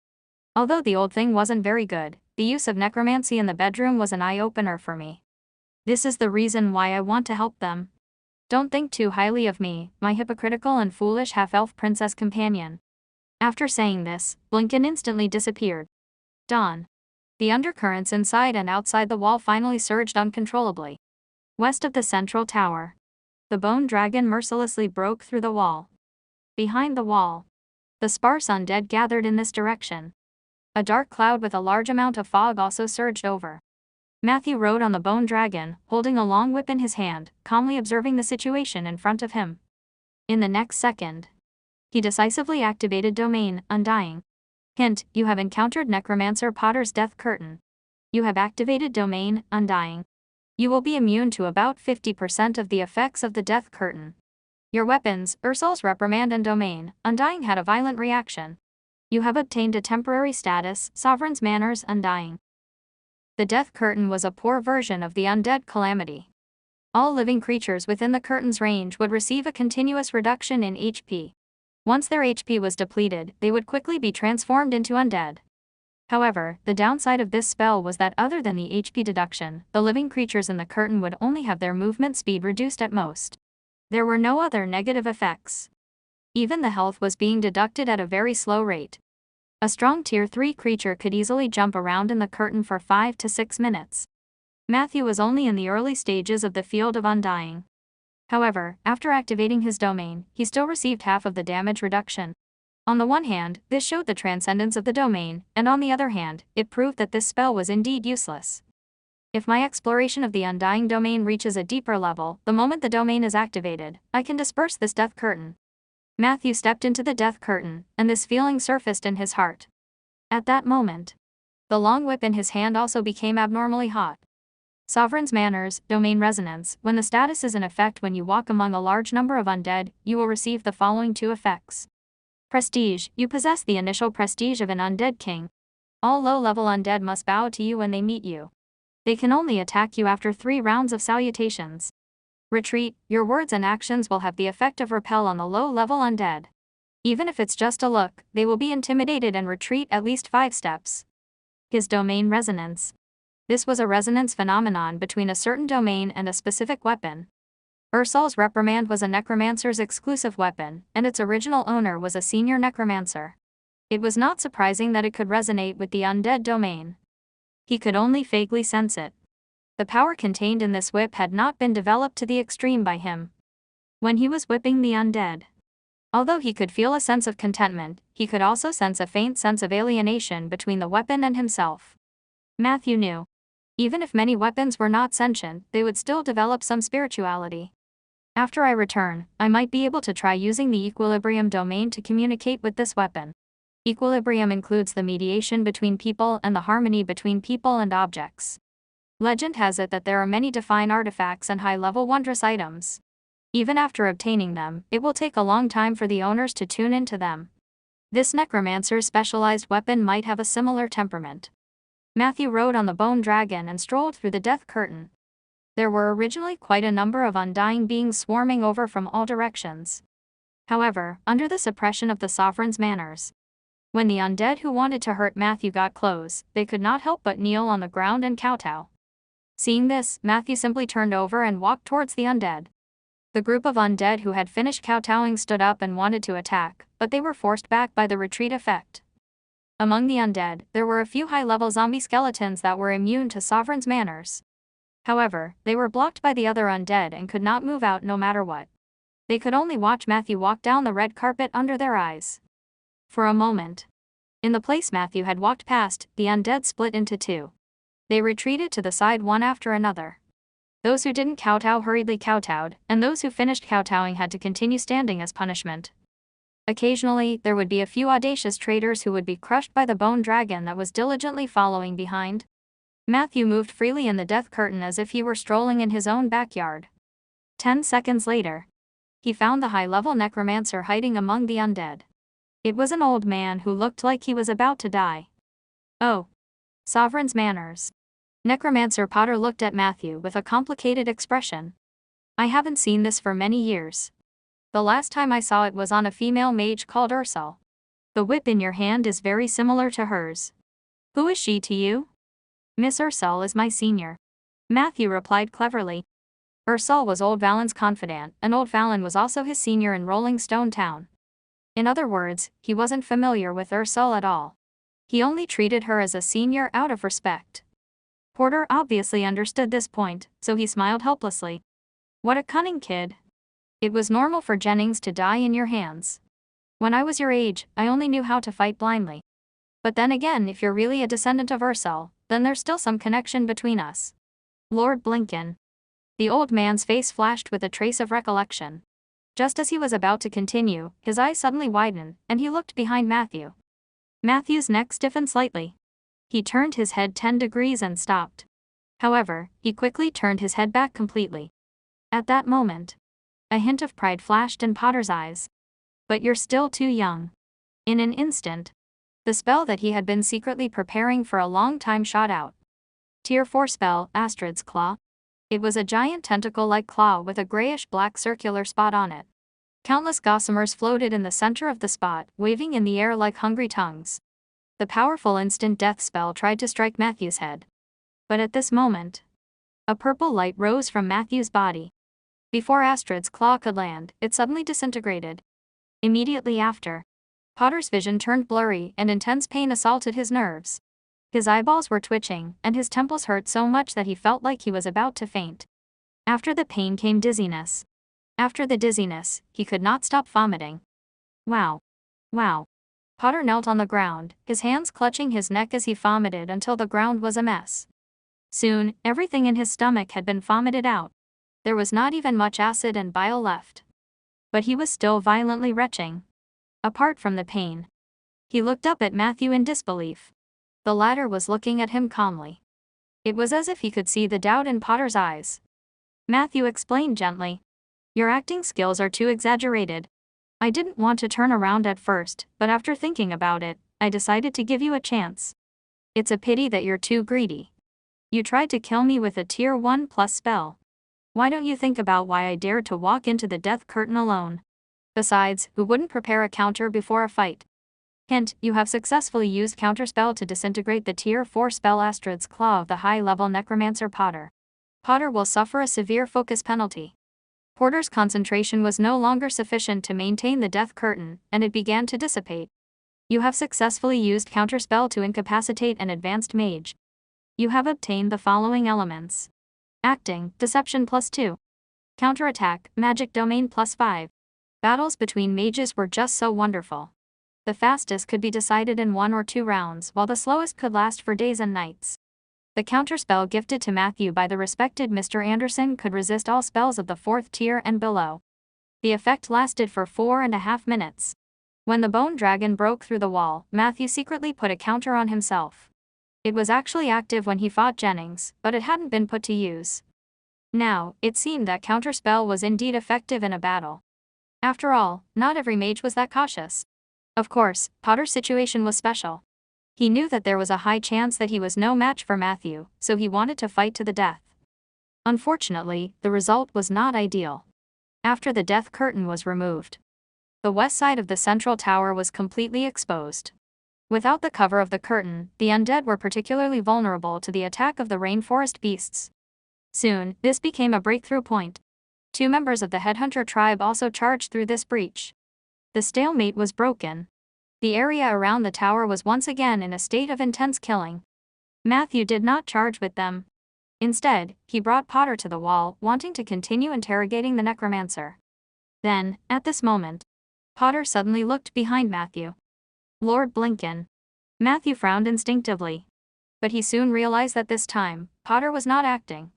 Although the old thing wasn't very good, the use of necromancy in the bedroom was an eye-opener for me. This is the reason why I want to help them. Don't think too highly of me, my hypocritical and foolish half-elf princess companion. After saying this, Blinken instantly disappeared. Dawn. The undercurrents inside and outside the wall finally surged uncontrollably. West of the central tower. The bone dragon mercilessly broke through the wall. Behind the wall. The sparse undead gathered in this direction. A dark cloud with a large amount of fog also surged over. Matthew rode on the bone dragon, holding a long whip in his hand, calmly observing the situation in front of him. In the next second, he decisively activated Domain, Undying. Hint, you have encountered Necromancer Potter's Death Curtain. You have activated Domain, Undying. You will be immune to about 50% of the effects of the Death Curtain. Your weapons, Ursul's Reprimand and Domain, Undying had a violent reaction. You have obtained a temporary status, Sovereign's Manners, Undying. The Death Curtain was a poor version of the Undead Calamity. All living creatures within the curtain's range would receive a continuous reduction in HP. Once their HP was depleted, they would quickly be transformed into undead. However, the downside of this spell was that other than the HP deduction, the living creatures in the curtain would only have their movement speed reduced at most. There were no other negative effects. Even the health was being deducted at a very slow rate. A strong Tier 3 creature could easily jump around in the curtain for 5 to 6 minutes. Matthew was only in the early stages of the Field of Undying. However, after activating his domain, he still received half of the damage reduction. On the one hand, this showed the transcendence of the domain, and on the other hand, it proved that this spell was indeed useless. If my exploration of the Undying domain reaches a deeper level, the moment the domain is activated, I can disperse this death curtain. Matthew stepped into the death curtain, and this feeling surfaced in his heart. At that moment, the long whip in his hand also became abnormally hot. Sovereign's Manners, Domain Resonance. When the status is in effect when you walk among a large number of undead, you will receive the following 2 effects. Prestige. You possess the initial prestige of an undead king. All low-level undead must bow to you when they meet you. They can only attack you after 3 rounds of salutations. Retreat. Your words and actions will have the effect of repel on the low-level undead. Even if it's just a look, they will be intimidated and retreat at least 5 steps. His Domain Resonance. This was a resonance phenomenon between a certain domain and a specific weapon. Ursul's Reprimand was a necromancer's exclusive weapon, and its original owner was a senior necromancer. It was not surprising that it could resonate with the undead domain. He could only vaguely sense it. The power contained in this whip had not been developed to the extreme by him. When he was whipping the undead, although he could feel a sense of contentment, he could also sense a faint sense of alienation between the weapon and himself. Matthew knew. Even if many weapons were not sentient, they would still develop some spirituality. After I return, I might be able to try using the Equilibrium domain to communicate with this weapon. Equilibrium includes the mediation between people and the harmony between people and objects. Legend has it that there are many divine artifacts and high-level wondrous items. Even after obtaining them, it will take a long time for the owners to tune into them. This necromancer's specialized weapon might have a similar temperament. Matthew rode on the bone dragon and strolled through the death curtain. There were originally quite a number of undying beings swarming over from all directions. However, under the suppression of the sovereign's manners, when the undead who wanted to hurt Matthew got close, they could not help but kneel on the ground and kowtow. Seeing this, Matthew simply turned over and walked towards the undead. The group of undead who had finished kowtowing stood up and wanted to attack, but they were forced back by the retreat effect. Among the undead, there were a few high-level zombie skeletons that were immune to Sovereign's manners. However, they were blocked by the other undead and could not move out no matter what. They could only watch Matthew walk down the red carpet under their eyes. For a moment, in the place Matthew had walked past, the undead split into two. They retreated to the side one after another. Those who didn't kowtow hurriedly kowtowed, and those who finished kowtowing had to continue standing as punishment. Occasionally, there would be a few audacious traitors who would be crushed by the bone dragon that was diligently following behind. Matthew moved freely in the death curtain as if he were strolling in his own backyard. 10 seconds later, he found the high-level necromancer hiding among the undead. It was an old man who looked like he was about to die. Oh. Sovereign's manners. Necromancer Potter looked at Matthew with a complicated expression. I haven't seen this for many years. The last time I saw it was on a female mage called Ursula. The whip in your hand is very similar to hers. Who is she to you? Miss Ursula is my senior. Matthew replied cleverly. Ursula was Old Valen's confidant, and Old Valen was also his senior in Rolling Stone Town. In other words, he wasn't familiar with Ursula at all. He only treated her as a senior out of respect. Porter obviously understood this point, so he smiled helplessly. What a cunning kid. It was normal for Jennings to die in your hands. When I was your age, I only knew how to fight blindly. But then again, if you're really a descendant of Ursula, then there's still some connection between us. Lord Blinken. The old man's face flashed with a trace of recollection. Just as he was about to continue, his eyes suddenly widened, and he looked behind Matthew. Matthew's neck stiffened slightly. He turned his head 10 degrees and stopped. However, he quickly turned his head back completely. At that moment, a hint of pride flashed in Potter's eyes. But you're still too young. In an instant, the spell that he had been secretly preparing for a long time shot out. Tier 4 spell, Astrid's Claw. It was a giant tentacle-like claw with a grayish-black circular spot on it. Countless gossamers floated in the center of the spot, waving in the air like hungry tongues. The powerful instant death spell tried to strike Matthew's head. But at this moment, a purple light rose from Matthew's body. Before Astrid's claw could land, it suddenly disintegrated. Immediately after, Potter's vision turned blurry and intense pain assaulted his nerves. His eyeballs were twitching, and his temples hurt so much that he felt like he was about to faint. After the pain came dizziness. After the dizziness, he could not stop vomiting. Wow. Wow. Potter knelt on the ground, his hands clutching his neck as he vomited until the ground was a mess. Soon, everything in his stomach had been vomited out. There was not even much acid and bile left. But he was still violently retching. Apart from the pain, he looked up at Matthew in disbelief. The latter was looking at him calmly. It was as if he could see the doubt in Potter's eyes. Matthew explained gently. Your acting skills are too exaggerated. I didn't want to turn around at first, but after thinking about it, I decided to give you a chance. It's a pity that you're too greedy. You tried to kill me with a tier 1+ spell. Why don't you think about why I dared to walk into the death curtain alone? Besides, who wouldn't prepare a counter before a fight? Hint, you have successfully used counterspell to disintegrate the tier 4 spell Astrid's Claw of the high-level necromancer Potter. Potter will suffer a severe focus penalty. Porter's concentration was no longer sufficient to maintain the death curtain, and it began to dissipate. You have successfully used counterspell to incapacitate an advanced mage. You have obtained the following elements. Acting, Deception +2. Counterattack, Magic Domain +5. Battles between mages were just so wonderful. The fastest could be decided in 1 or 2 rounds, while the slowest could last for days and nights. The counterspell gifted to Matthew by the respected Mr. Anderson could resist all spells of the 4th tier and below. The effect lasted for 4.5 minutes. When the bone dragon broke through the wall, Matthew secretly put a counter on himself. It was actually active when he fought Jennings, but it hadn't been put to use. Now, it seemed that counterspell was indeed effective in a battle. After all, not every mage was that cautious. Of course, Potter's situation was special. He knew that there was a high chance that he was no match for Matthew, so he wanted to fight to the death. Unfortunately, the result was not ideal. After the death curtain was removed, the west side of the central tower was completely exposed. Without the cover of the curtain, the undead were particularly vulnerable to the attack of the rainforest beasts. Soon, this became a breakthrough point. 2 members of the headhunter tribe also charged through this breach. The stalemate was broken. The area around the tower was once again in a state of intense killing. Matthew did not charge with them. Instead, he brought Potter to the wall, wanting to continue interrogating the necromancer. Then, at this moment, Potter suddenly looked behind Matthew. Lord Blinken. Matthew frowned instinctively. But he soon realized that this time, Potter was not acting.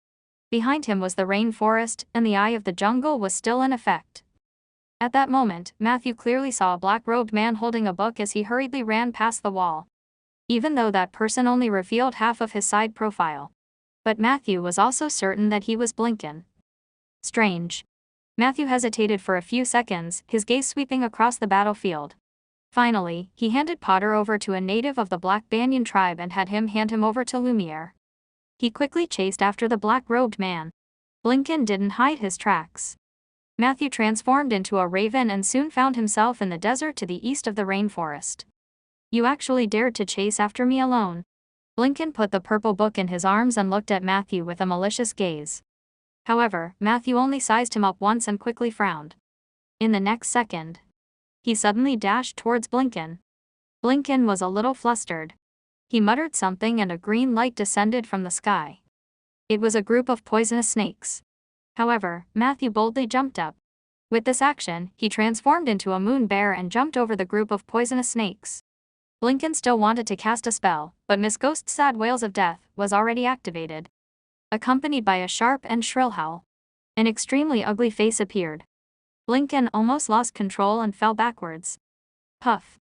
Behind him was the rainforest, and the eye of the jungle was still in effect. At that moment, Matthew clearly saw a black-robed man holding a book as he hurriedly ran past the wall. Even though that person only revealed half of his side profile. But Matthew was also certain that he was Blinken. Strange. Matthew hesitated for a few seconds, his gaze sweeping across the battlefield. Finally, he handed Potter over to a native of the Black Banyan tribe and had him hand him over to Lumiere. He quickly chased after the black-robed man. Blinken didn't hide his tracks. Matthew transformed into a raven and soon found himself in the desert to the east of the rainforest. You actually dared to chase after me alone. Blinken put the purple book in his arms and looked at Matthew with a malicious gaze. However, Matthew only sized him up once and quickly frowned. In the next second, he suddenly dashed towards Blinken. Blinken was a little flustered. He muttered something and a green light descended from the sky. It was a group of poisonous snakes. However, Matthew boldly jumped up. With this action, he transformed into a moon bear and jumped over the group of poisonous snakes. Blinken still wanted to cast a spell, but Miss Ghost's sad wails of death was already activated. Accompanied by a sharp and shrill howl, an extremely ugly face appeared. Blinken almost lost control and fell backwards. Puff.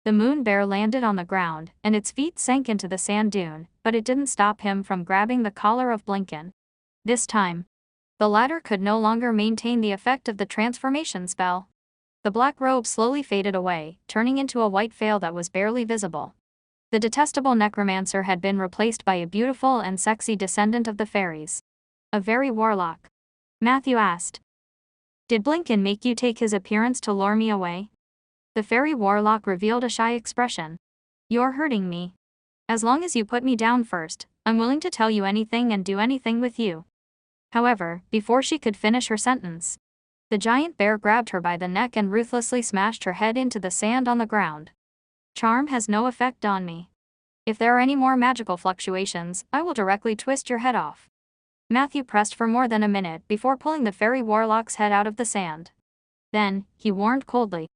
The moon bear landed on the ground, and its feet sank into the sand dune, but it didn't stop him from grabbing the collar of Blinken. This time, the latter could no longer maintain the effect of the transformation spell. The black robe slowly faded away, turning into a white veil that was barely visible. The detestable necromancer had been replaced by a beautiful and sexy descendant of the fairies. A very warlock. Matthew asked. Did Blinken make you take his appearance to lure me away? The fairy warlock revealed a shy expression. You're hurting me. As long as you put me down first, I'm willing to tell you anything and do anything with you. However, before she could finish her sentence, the giant bear grabbed her by the neck and ruthlessly smashed her head into the sand on the ground. Charm has no effect on me. If there are any more magical fluctuations, I will directly twist your head off. Matthew pressed for more than a minute before pulling the fairy warlock's head out of the sand. Then, he warned coldly.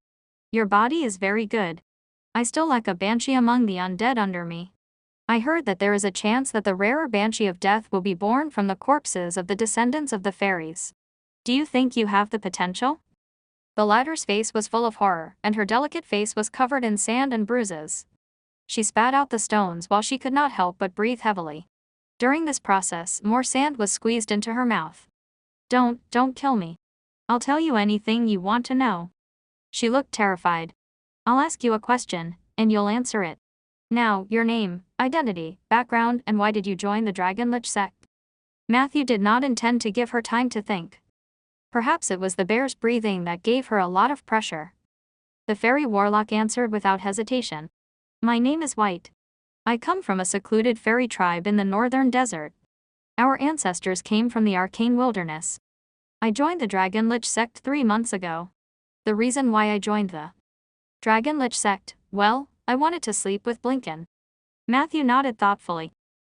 Your body is very good. I still lack a banshee among the undead under me. I heard that there is a chance that the rarer banshee of death will be born from the corpses of the descendants of the fairies. Do you think you have the potential? The latter's face was full of horror, and her delicate face was covered in sand and bruises. She spat out the stones while she could not help but breathe heavily. During this process, more sand was squeezed into her mouth. Don't kill me. I'll tell you anything you want to know. She looked terrified. I'll ask you a question, and you'll answer it. Now, your name, identity, background, and why did you join the Dragonlich sect? Matthew did not intend to give her time to think. Perhaps it was the bear's breathing that gave her a lot of pressure. The fairy warlock answered without hesitation. My name is White. I come from a secluded fairy tribe in the northern desert. Our ancestors came from the arcane wilderness. I joined the Dragonlich sect 3 months ago. The reason why I joined the Dragonlich sect, well, I wanted to sleep with Blinken. Matthew nodded thoughtfully.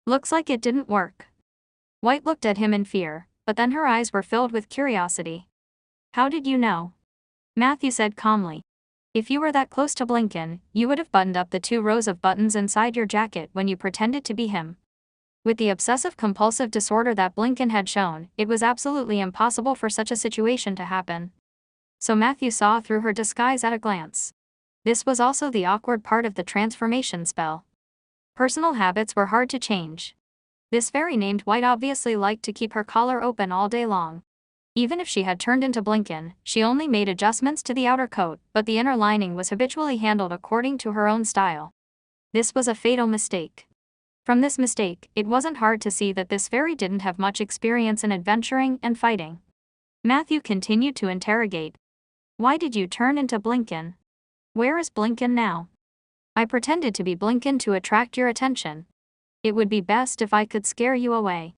Looks like it didn't work. White looked at him in fear, but then her eyes were filled with curiosity. How did you know? Matthew said calmly. If you were that close to Blinken, you would have buttoned up the 2 rows of buttons inside your jacket when you pretended to be him. With the obsessive-compulsive disorder that Blinken had shown, it was absolutely impossible for such a situation to happen. So Matthew saw through her disguise at a glance. This was also the awkward part of the transformation spell. Personal habits were hard to change. This fairy named White obviously liked to keep her collar open all day long. Even if she had turned into Blinken, she only made adjustments to the outer coat, but the inner lining was habitually handled according to her own style. This was a fatal mistake. From this mistake, it wasn't hard to see that this fairy didn't have much experience in adventuring and fighting. Matthew continued to interrogate. Why did you turn into Blinken? Where is Blinken now? I pretended to be Blinken to attract your attention. It would be best if I could scare you away.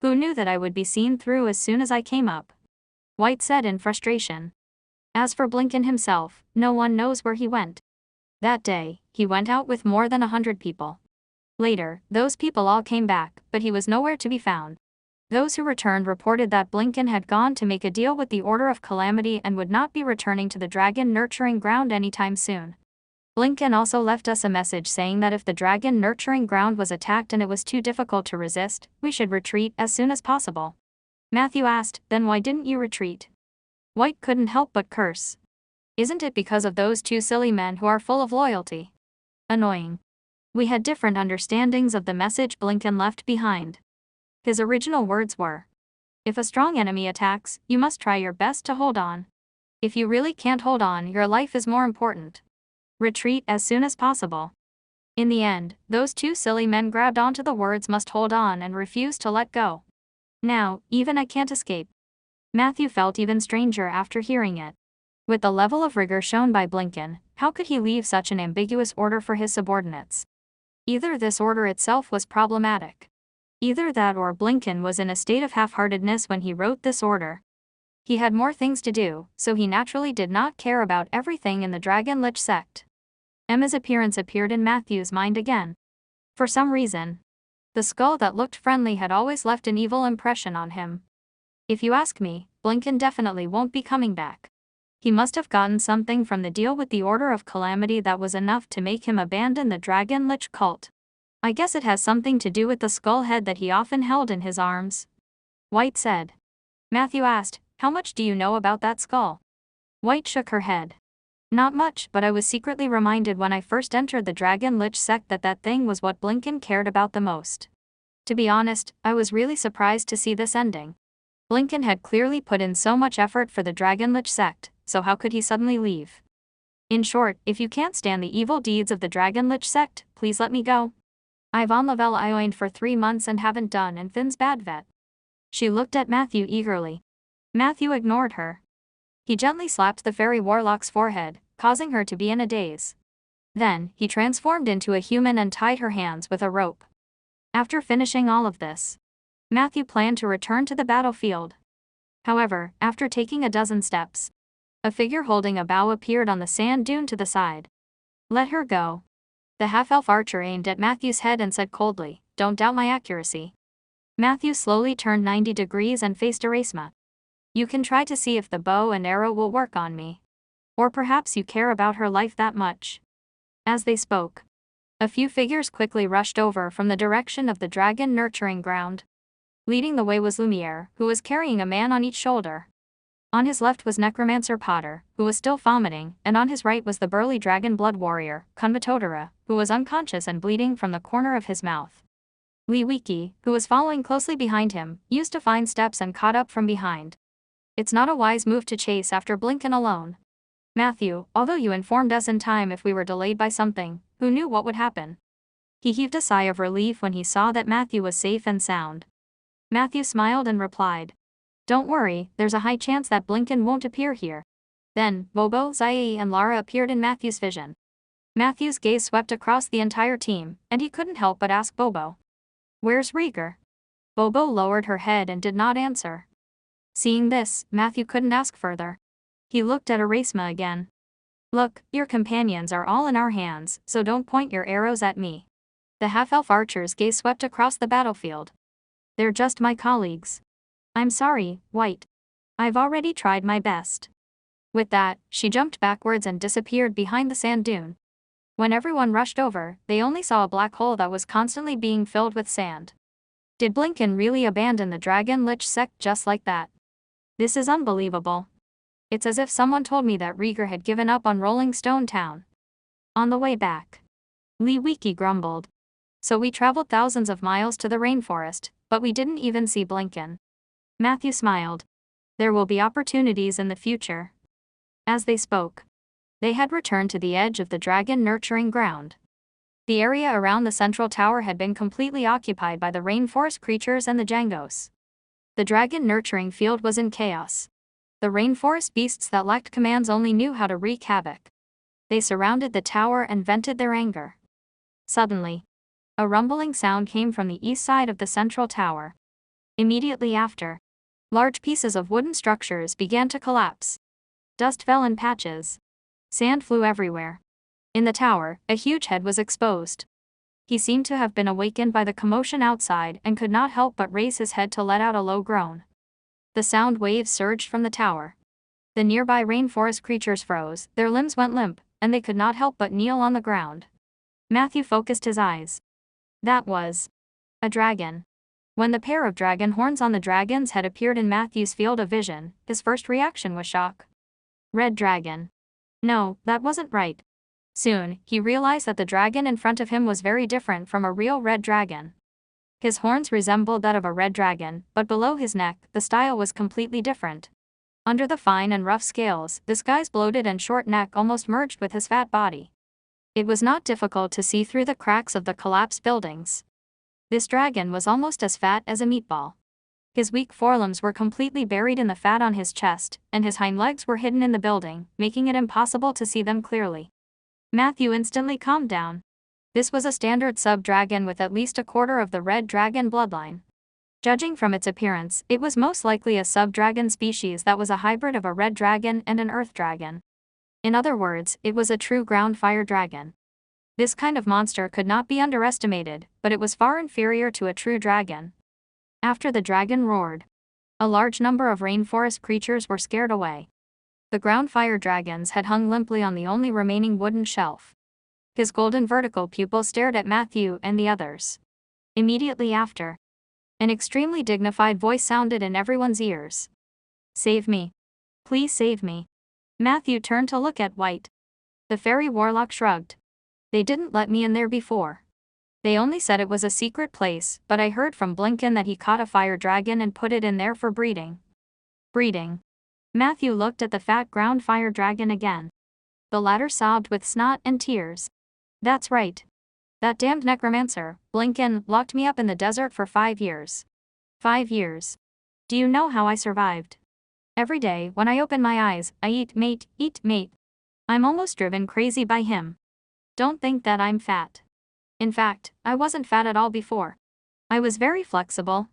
Who knew that I would be seen through as soon as I came up? White said in frustration. As for Blinken himself, no one knows where he went. That day, he went out with more than 100 people. Later, those people all came back, but he was nowhere to be found. Those who returned reported that Blinken had gone to make a deal with the Order of Calamity and would not be returning to the Dragon Nurturing Ground anytime soon. Blinken also left us a message saying that if the Dragon Nurturing Ground was attacked and it was too difficult to resist, we should retreat as soon as possible. Matthew asked, then why didn't you retreat? White couldn't help but curse. Isn't it because of those two silly men who are full of loyalty? Annoying. We had different understandings of the message Blinken left behind. His original words were, if a strong enemy attacks, you must try your best to hold on. If you really can't hold on, your life is more important. Retreat as soon as possible. In the end, those two silly men grabbed onto the words must hold on and refused to let go. Now, even I can't escape. Matthew felt even stranger after hearing it. With the level of rigor shown by Blinken, how could he leave such an ambiguous order for his subordinates? Either this order itself was problematic. Either that or Blinken was in a state of half-heartedness when he wrote this order. He had more things to do, so he naturally did not care about everything in the Dragon Lich sect. Emma's appearance appeared in Matthew's mind again. For some reason, the skull that looked friendly had always left an evil impression on him. If you ask me, Blinken definitely won't be coming back. He must have gotten something from the deal with the Order of Calamity that was enough to make him abandon the Dragon Lich cult. I guess it has something to do with the skull head that he often held in his arms. White said. Matthew asked, how much do you know about that skull? White shook her head. Not much, but I was secretly reminded when I first entered the Dragon Lich sect that that thing was what Blinken cared about the most. To be honest, I was really surprised to see this ending. Blinken had clearly put in so much effort for the Dragon Lich sect, so how could he suddenly leave? In short, if you can't stand the evil deeds of the Dragon Lich sect, please let me go. I've on level Ioined for 3 months and haven't done and Finn's bad vet. She looked at Matthew eagerly. Matthew ignored her. He gently slapped the fairy warlock's forehead, causing her to be in a daze. Then, he transformed into a human and tied her hands with a rope. After finishing all of this, Matthew planned to return to the battlefield. However, after taking a dozen steps, a figure holding a bow appeared on the sand dune to the side. Let her go. The half-elf archer aimed at Matthew's head and said coldly, don't doubt my accuracy. Matthew slowly turned 90 degrees and faced Erasma. You can try to see if the bow and arrow will work on me. Or perhaps you care about her life that much. As they spoke, a few figures quickly rushed over from the direction of the Dragon Nurturing Ground. Leading the way was Lumiere, who was carrying a man on each shoulder. On his left was Necromancer Potter, who was still vomiting, and on his right was the burly dragon blood warrior, Kunvatodara, who was unconscious and bleeding from the corner of his mouth. Lee Wiki, who was following closely behind him, used to find steps and caught up from behind. It's not a wise move to chase after Blinken alone. Matthew, although you informed us in time if we were delayed by something, who knew what would happen? He heaved a sigh of relief when he saw that Matthew was safe and sound. Matthew smiled and replied, don't worry, there's a high chance that Blinken won't appear here. Then, Bobo, Zai, and Lara appeared in Matthew's vision. Matthew's gaze swept across the entire team, and he couldn't help but ask Bobo, where's Rieger? Bobo lowered her head and did not answer. Seeing this, Matthew couldn't ask further. He looked at Erasma again. Look, your companions are all in our hands, so don't point your arrows at me. The half-elf archer's gaze swept across the battlefield. They're just my colleagues. I'm sorry, White. I've already tried my best. With that, she jumped backwards and disappeared behind the sand dune. When everyone rushed over, they only saw a black hole that was constantly being filled with sand. Did Blinken really abandon the Dragon Lich sect just like that? This is unbelievable. It's as if someone told me that Rieger had given up on Rolling Stone Town. On the way back, Lee Wiki grumbled. So we traveled thousands of miles to the rainforest, but we didn't even see Blinken. Matthew smiled. There will be opportunities in the future. As they spoke, they had returned to the edge of the dragon nurturing ground. The area around the central tower had been completely occupied by the rainforest creatures and the Jangos. The dragon nurturing field was in chaos. The rainforest beasts that lacked commands only knew how to wreak havoc. They surrounded the tower and vented their anger. Suddenly, a rumbling sound came from the east side of the central tower. Immediately after, large pieces of wooden structures began to collapse. Dust fell in patches. Sand flew everywhere. In the tower, a huge head was exposed. He seemed to have been awakened by the commotion outside and could not help but raise his head to let out a low groan. The sound waves surged from the tower. The nearby rainforest creatures froze, their limbs went limp, and they could not help but kneel on the ground. Matthew focused his eyes. That was a dragon. When the pair of dragon horns on the dragon's head appeared in Matthew's field of vision, his first reaction was shock. Red dragon. No, that wasn't right. Soon, he realized that the dragon in front of him was very different from a real red dragon. His horns resembled that of a red dragon, but below his neck, the style was completely different. Under the fine and rough scales, this guy's bloated and short neck almost merged with his fat body. It was not difficult to see through the cracks of the collapsed buildings. This dragon was almost as fat as a meatball. His weak forelimbs were completely buried in the fat on his chest, and his hind legs were hidden in the building, making it impossible to see them clearly. Matthew instantly calmed down. This was a standard sub-dragon with at least a quarter of the red dragon bloodline. Judging from its appearance, it was most likely a sub-dragon species that was a hybrid of a red dragon and an earth dragon. In other words, it was a true ground fire dragon. This kind of monster could not be underestimated, but it was far inferior to a true dragon. After the dragon roared, a large number of rainforest creatures were scared away. The ground fire dragons had hung limply on the only remaining wooden shelf. His golden vertical pupil stared at Matthew and the others. Immediately after, an extremely dignified voice sounded in everyone's ears. Save me. Please save me. Matthew turned to look at White. The fairy warlock shrugged. They didn't let me in there before. They only said it was a secret place, but I heard from Blinken that he caught a fire dragon and put it in there for breeding. Breeding. Matthew looked at the fat ground fire dragon again. The latter sobbed with snot and tears. That's right. That damned necromancer, Blinken, locked me up in the desert for 5 years. 5 years. Do you know how I survived? Every day, when I open my eyes, I eat mate. I'm almost driven crazy by him. Don't think that I'm fat. In fact, I wasn't fat at all before. I was very flexible.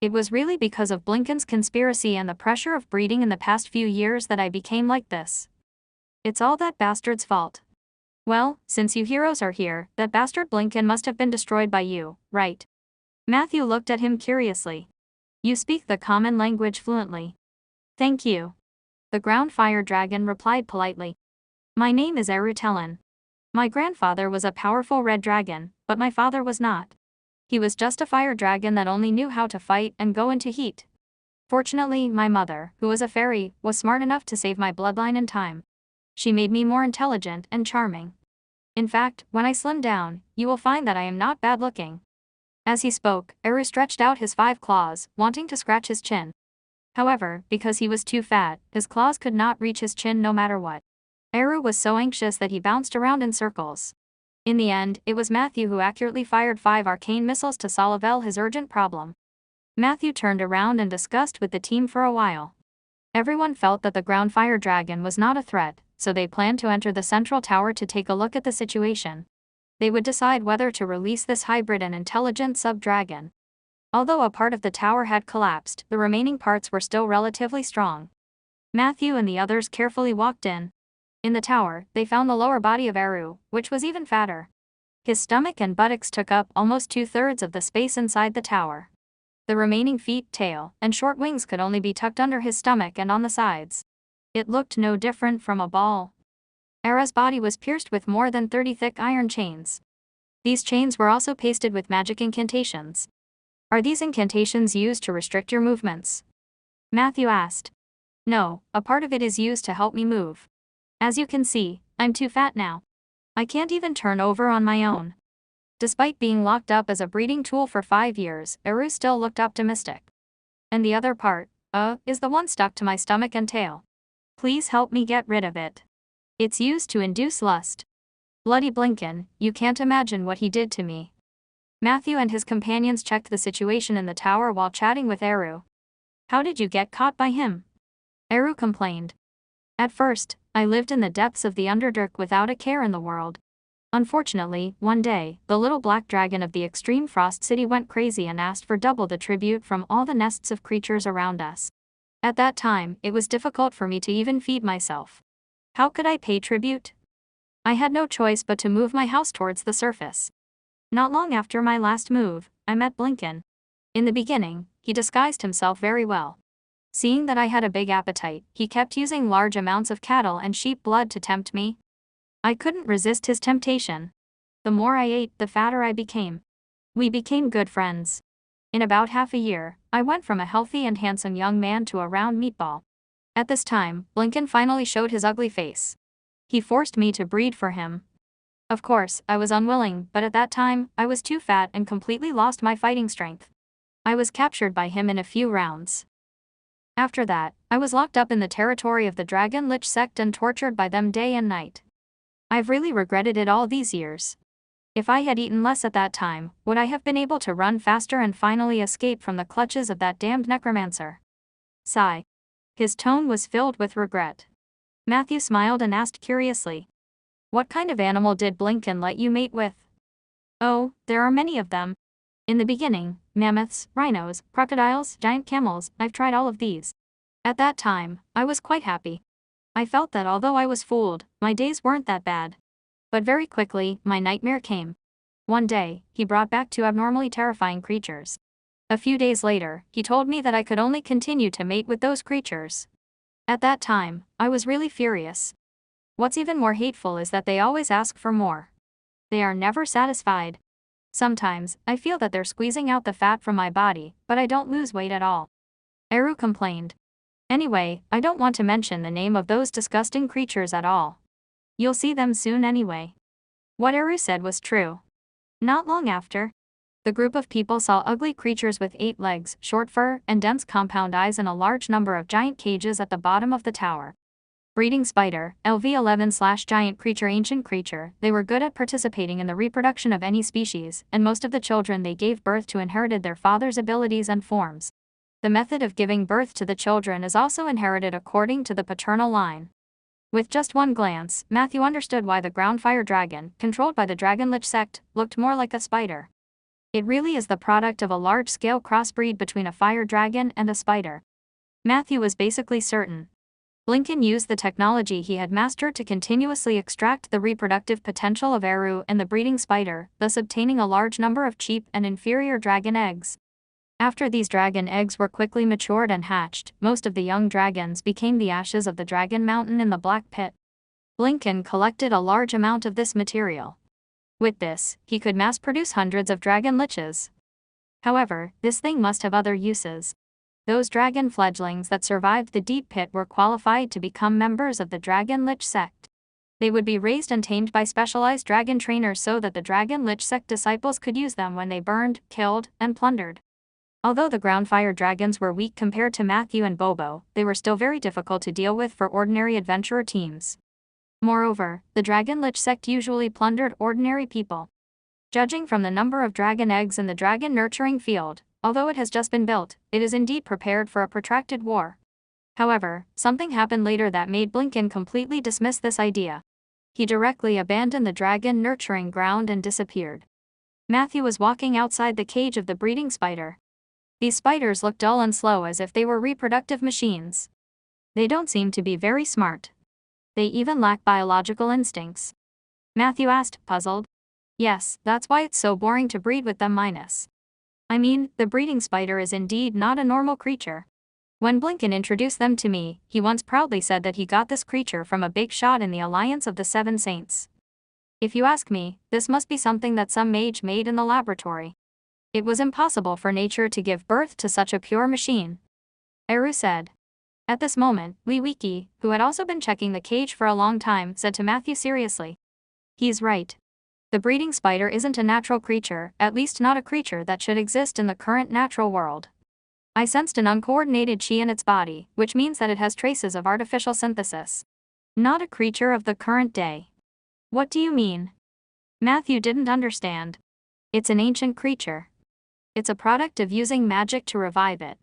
It was really because of Blinken's conspiracy and the pressure of breeding in the past few years that I became like this. It's all that bastard's fault. Well, since you heroes are here, that bastard Blinken must have been destroyed by you, right? Matthew looked at him curiously. You speak the common language fluently. Thank you. The ground fire dragon replied politely. My name is Erutelen. My grandfather was a powerful red dragon, but my father was not. He was just a fire dragon that only knew how to fight and go into heat. Fortunately, my mother, who was a fairy, was smart enough to save my bloodline in time. She made me more intelligent and charming. In fact, when I slim down, you will find that I am not bad looking. As he spoke, Eru stretched out his 5 claws, wanting to scratch his chin. However, because he was too fat, his claws could not reach his chin no matter what. Eru was so anxious that he bounced around in circles. In the end, it was Matthew who accurately fired 5 arcane missiles to solve his urgent problem. Matthew turned around and discussed with the team for a while. Everyone felt that the ground fire dragon was not a threat, so they planned to enter the central tower to take a look at the situation. They would decide whether to release this hybrid and intelligent sub-dragon. Although a part of the tower had collapsed, the remaining parts were still relatively strong. Matthew and the others carefully walked in. In the tower, they found the lower body of Eru, which was even fatter. His stomach and buttocks took up almost 2/3 of the space inside the tower. The remaining feet, tail, and short wings could only be tucked under his stomach and on the sides. It looked no different from a ball. Era's body was pierced with more than 30 thick iron chains. These chains were also pasted with magic incantations. Are these incantations used to restrict your movements? Matthew asked. No, a part of it is used to help me move. As you can see, I'm too fat now. I can't even turn over on my own. Despite being locked up as a breeding tool for 5 years, Eru still looked optimistic. And the other part, is the one stuck to my stomach and tail. Please help me get rid of it. It's used to induce lust. Bloody Blinken, you can't imagine what he did to me. Matthew and his companions checked the situation in the tower while chatting with Eru. How did you get caught by him? Eru complained. At first, I lived in the depths of the Underdark without a care in the world. Unfortunately, one day, the little black dragon of the extreme frost city went crazy and asked for double the tribute from all the nests of creatures around us. At that time, it was difficult for me to even feed myself. How could I pay tribute? I had no choice but to move my house towards the surface. Not long after my last move, I met Blinken. In the beginning, he disguised himself very well. Seeing that I had a big appetite, he kept using large amounts of cattle and sheep blood to tempt me. I couldn't resist his temptation. The more I ate, the fatter I became. We became good friends. In about half a year, I went from a healthy and handsome young man to a round meatball. At this time, Blinken finally showed his ugly face. He forced me to breed for him. Of course, I was unwilling, but at that time, I was too fat and completely lost my fighting strength. I was captured by him in a few rounds. After that, I was locked up in the territory of the Dragon Lich sect and tortured by them day and night. I've really regretted it all these years. If I had eaten less at that time, would I have been able to run faster and finally escape from the clutches of that damned necromancer? Sigh. His tone was filled with regret. Matthew smiled and asked curiously. What kind of animal did Blinken let you mate with? Oh, there are many of them. In the beginning, mammoths, rhinos, crocodiles, giant camels, I've tried all of these. At that time, I was quite happy. I felt that although I was fooled, my days weren't that bad. But very quickly, my nightmare came. One day, he brought back 2 abnormally terrifying creatures. A few days later, he told me that I could only continue to mate with those creatures. At that time, I was really furious. What's even more hateful is that they always ask for more. They are never satisfied. Sometimes, I feel that they're squeezing out the fat from my body, but I don't lose weight at all. Eru complained. Anyway, I don't want to mention the name of those disgusting creatures at all. You'll see them soon anyway. What Eru said was true. Not long after, the group of people saw ugly creatures with 8 legs, short fur, and dense compound eyes in a large number of giant cages at the bottom of the tower. Breeding spider, LV11/giant creature, ancient creature, they were good at participating in the reproduction of any species, and most of the children they gave birth to inherited their father's abilities and forms. The method of giving birth to the children is also inherited according to the paternal line. With just one glance, Matthew understood why the ground fire dragon, controlled by the Dragon Lich sect, looked more like a spider. It really is the product of a large-scale crossbreed between a fire dragon and a spider. Matthew was basically certain. Blinken used the technology he had mastered to continuously extract the reproductive potential of Eru and the breeding spider, thus obtaining a large number of cheap and inferior dragon eggs. After these dragon eggs were quickly matured and hatched, most of the young dragons became the ashes of the dragon mountain in the Black Pit. Blinken collected a large amount of this material. With this, he could mass-produce hundreds of dragon liches. However, this thing must have other uses. Those dragon fledglings that survived the deep pit were qualified to become members of the Dragon Lich sect. They would be raised and tamed by specialized dragon trainers so that the Dragon Lich sect disciples could use them when they burned, killed, and plundered. Although the ground fire dragons were weak compared to Matthew and Bobo, they were still very difficult to deal with for ordinary adventurer teams. Moreover, the Dragon Lich sect usually plundered ordinary people. Judging from the number of dragon eggs in the dragon nurturing field, although it has just been built, it is indeed prepared for a protracted war. However, something happened later that made Blinken completely dismiss this idea. He directly abandoned the dragon nurturing ground and disappeared. Matthew was walking outside the cage of the breeding spider. These spiders look dull and slow as if they were reproductive machines. They don't seem to be very smart. They even lack biological instincts. Matthew asked, puzzled. Yes, that's why it's so boring to breed with them minus. I mean, the breeding spider is indeed not a normal creature. When Blinken introduced them to me, he once proudly said that he got this creature from a big shot in the Alliance of the Seven Saints. If you ask me, this must be something that some mage made in the laboratory. It was impossible for nature to give birth to such a pure machine. Eru said. At this moment, Wiki, who had also been checking the cage for a long time, said to Matthew seriously. He's right. The breeding spider isn't a natural creature, at least not a creature that should exist in the current natural world. I sensed an uncoordinated chi in its body, which means that it has traces of artificial synthesis. Not a creature of the current day. What do you mean? Matthew didn't understand. It's an ancient creature. It's a product of using magic to revive it.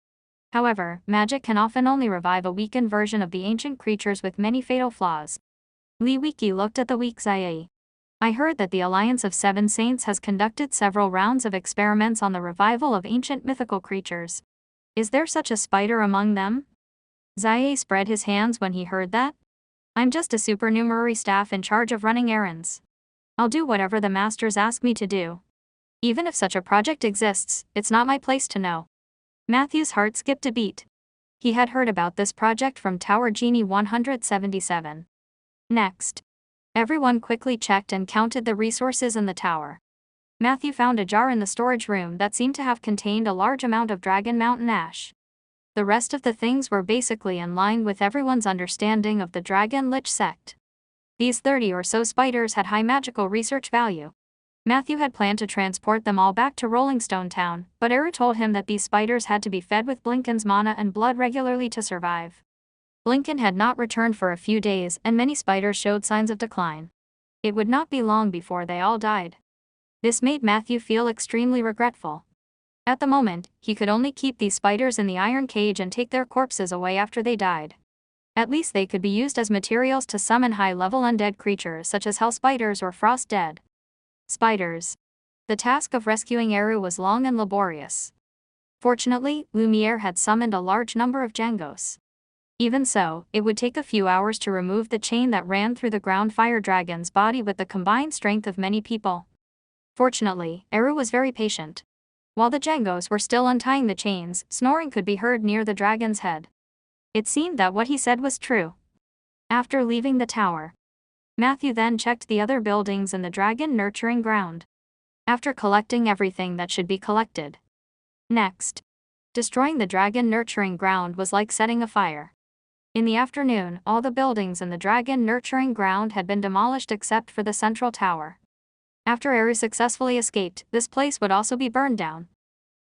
However, magic can often only revive a weakened version of the ancient creatures with many fatal flaws. Li Wiki looked at the weak Zai. I heard that the Alliance of Seven Saints has conducted several rounds of experiments on the revival of ancient mythical creatures. Is there such a spider among them? Zai spread his hands when he heard that. I'm just a supernumerary staff in charge of running errands. I'll do whatever the masters ask me to do. Even if such a project exists, it's not my place to know. Matthew's heart skipped a beat. He had heard about this project from Tower Genie 177. Next. Everyone quickly checked and counted the resources in the tower. Matthew found a jar in the storage room that seemed to have contained a large amount of Dragon Mountain ash. The rest of the things were basically in line with everyone's understanding of the Dragon Lich sect. These 30 or so spiders had high magical research value. Matthew had planned to transport them all back to Rolling Stone Town, but Eru told him that these spiders had to be fed with Blinken's mana and blood regularly to survive. Blinken had not returned for a few days, and many spiders showed signs of decline. It would not be long before they all died. This made Matthew feel extremely regretful. At the moment, he could only keep these spiders in the iron cage and take their corpses away after they died. At least they could be used as materials to summon high-level undead creatures such as hell spiders or frost dead. Spiders. The task of rescuing Eru was long and laborious. Fortunately, Lumiere had summoned a large number of Jangos. Even so, it would take a few hours to remove the chain that ran through the ground fire dragon's body with the combined strength of many people. Fortunately, Eru was very patient. While the Jangos were still untying the chains, snoring could be heard near the dragon's head. It seemed that what he said was true. After leaving the tower, Matthew then checked the other buildings in the dragon nurturing ground. After collecting everything that should be collected. Next. Destroying the dragon nurturing ground was like setting a fire. In the afternoon, all the buildings in the dragon nurturing ground had been demolished except for the central tower. After Eru successfully escaped, this place would also be burned down.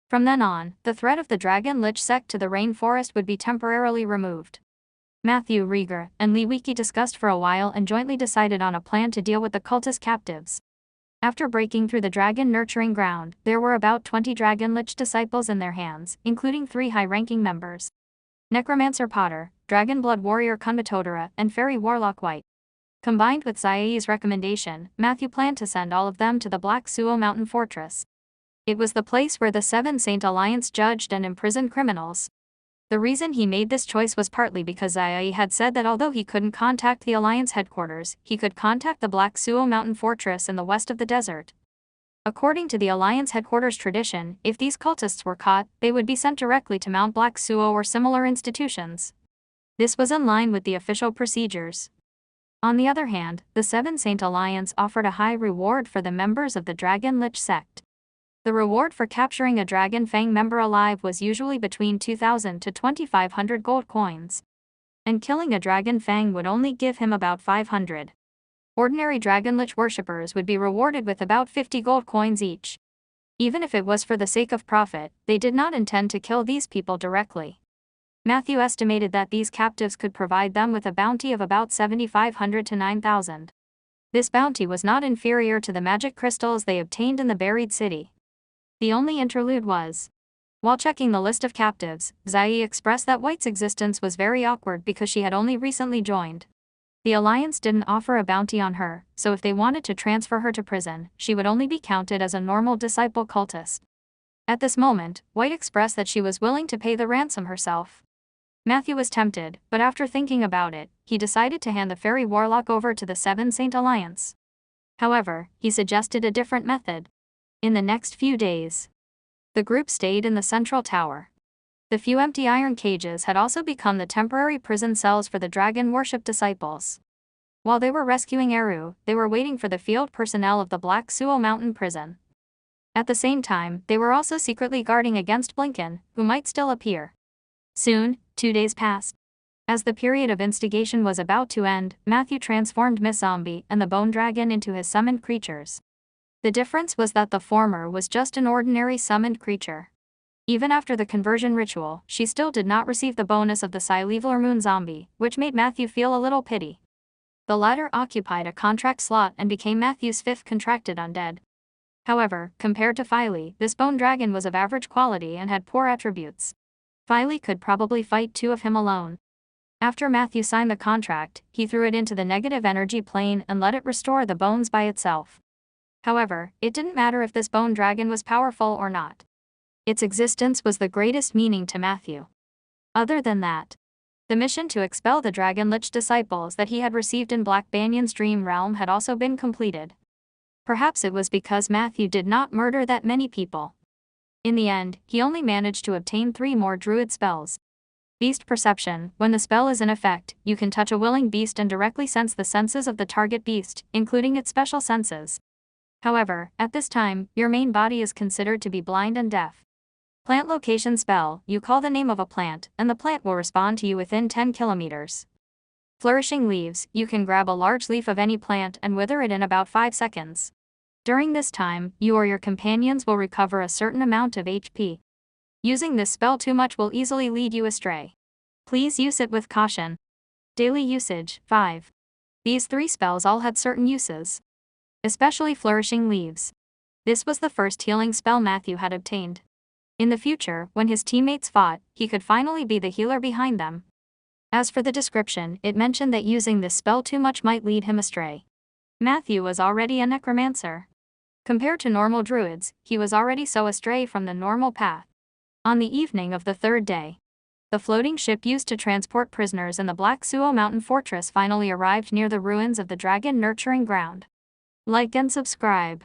From then on, the threat of the Dragon Lich sect to the rainforest would be temporarily removed. Matthew, Rieger, and Li Wiki discussed for a while and jointly decided on a plan to deal with the cultist captives. After breaking through the dragon nurturing ground, there were about 20 Dragon Lich disciples in their hands, including 3 high-ranking members. Necromancer Potter, Dragon Blood Warrior Kunmatodora, and Fairy Warlock White. Combined with Zai's recommendation, Matthew planned to send all of them to the Black Suo Mountain Fortress. It was the place where the Seven Saint Alliance judged and imprisoned criminals. The reason he made this choice was partly because Zai had said that although he couldn't contact the Alliance headquarters, he could contact the Black Suo Mountain Fortress in the west of the desert. According to the Alliance headquarters tradition, if these cultists were caught, they would be sent directly to Mount Black Suo or similar institutions. This was in line with the official procedures. On the other hand, the Seven Saint Alliance offered a high reward for the members of the Dragon Lich sect. The reward for capturing a Dragon Fang member alive was usually between 2,000 to 2,500 gold coins. And killing a Dragon Fang would only give him about 500. Ordinary Dragon Lich worshippers would be rewarded with about 50 gold coins each. Even if it was for the sake of profit, they did not intend to kill these people directly. Matthew estimated that these captives could provide them with a bounty of about 7,500 to 9,000. This bounty was not inferior to the magic crystals they obtained in the buried city. The only interlude was, while checking the list of captives, Zai expressed that White's existence was very awkward because she had only recently joined. The Alliance didn't offer a bounty on her, so if they wanted to transfer her to prison, she would only be counted as a normal disciple cultist. At this moment, White expressed that she was willing to pay the ransom herself. Matthew was tempted, but after thinking about it, he decided to hand the Fairy Warlock over to the Seven Saint Alliance. However, he suggested a different method. In the next few days, the group stayed in the central tower. The few empty iron cages had also become the temporary prison cells for the dragon worship disciples. While they were rescuing Eru, they were waiting for the field personnel of the Black Suo Mountain prison. At the same time, they were also secretly guarding against Blinken, who might still appear. Soon, 2 days passed. As the period of instigation was about to end, Matthew transformed Miss Zombie and the Bone Dragon into his summoned creatures. The difference was that the former was just an ordinary summoned creature. Even after the conversion ritual, she still did not receive the bonus of the Sci-Leveler Moon Zombie, which made Matthew feel a little pity. The latter occupied a contract slot and became Matthew's fifth contracted undead. However, compared to Filey, this Bone Dragon was of average quality and had poor attributes. Filey could probably fight two of him alone. After Matthew signed the contract, he threw it into the negative energy plane and let it restore the bones by itself. However, it didn't matter if this Bone Dragon was powerful or not. Its existence was the greatest meaning to Matthew. Other than that, the mission to expel the Dragon Lich disciples that he had received in Black Banyan's dream realm had also been completed. Perhaps it was because Matthew did not murder that many people. In the end, he only managed to obtain 3 more druid spells. Beast Perception. When the spell is in effect, you can touch a willing beast and directly sense the senses of the target beast, including its special senses. However, at this time, your main body is considered to be blind and deaf. Plant Location Spell. You call the name of a plant, and the plant will respond to you within 10 kilometers. Flourishing Leaves. You can grab a large leaf of any plant and wither it in about 5 seconds. During this time, you or your companions will recover a certain amount of HP. Using this spell too much will easily lead you astray. Please use it with caution. Daily Usage. 5. These 3 spells all had certain uses. Especially Flourishing Leaves. This was the first healing spell Matthew had obtained. In the future, when his teammates fought, he could finally be the healer behind them. As for the description, it mentioned that using this spell too much might lead him astray. Matthew was already a necromancer. Compared to normal druids, he was already so astray from the normal path. On the evening of the 3rd day, the floating ship used to transport prisoners in the Black Suo Mountain Fortress finally arrived near the ruins of the Dragon Nurturing Ground. Like and subscribe.